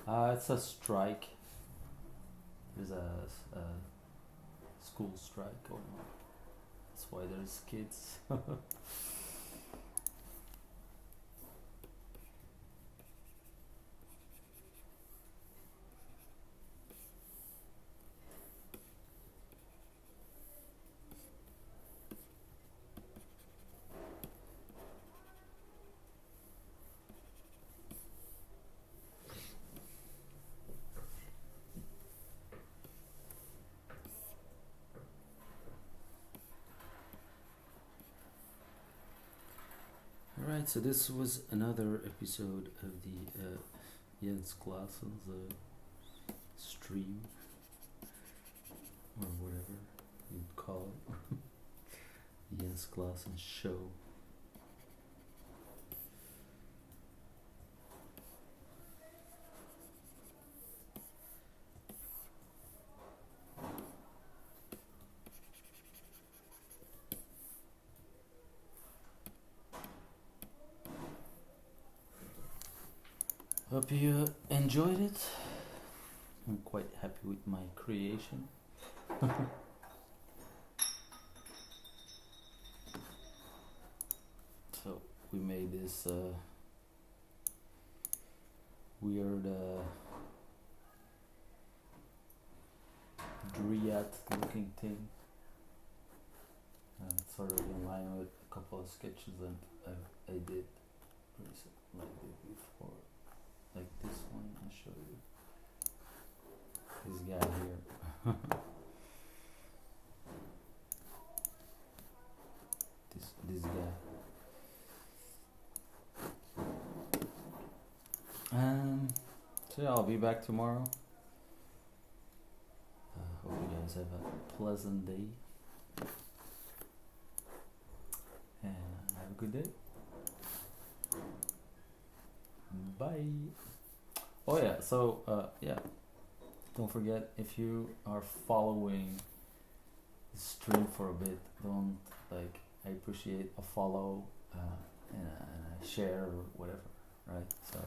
I think it's a strike. There's a school strike going on. That's why there's kids. Alright, so this was another episode of the Jens Classes stream, or whatever you'd call it. Jens Classes show. Hope you enjoyed it. I'm quite happy with my creation. So we made this weird Dryad looking thing. It's sort of in line with a couple of sketches that I did recently, like did before. Like this one, I'll show you. This guy here. this guy. So yeah, I'll be back tomorrow. Hope you guys have a pleasant day. And have a good day. Bye. Oh yeah, so yeah. Don't forget, if you are following the stream for a bit, don't I appreciate a follow and a share or whatever, right? So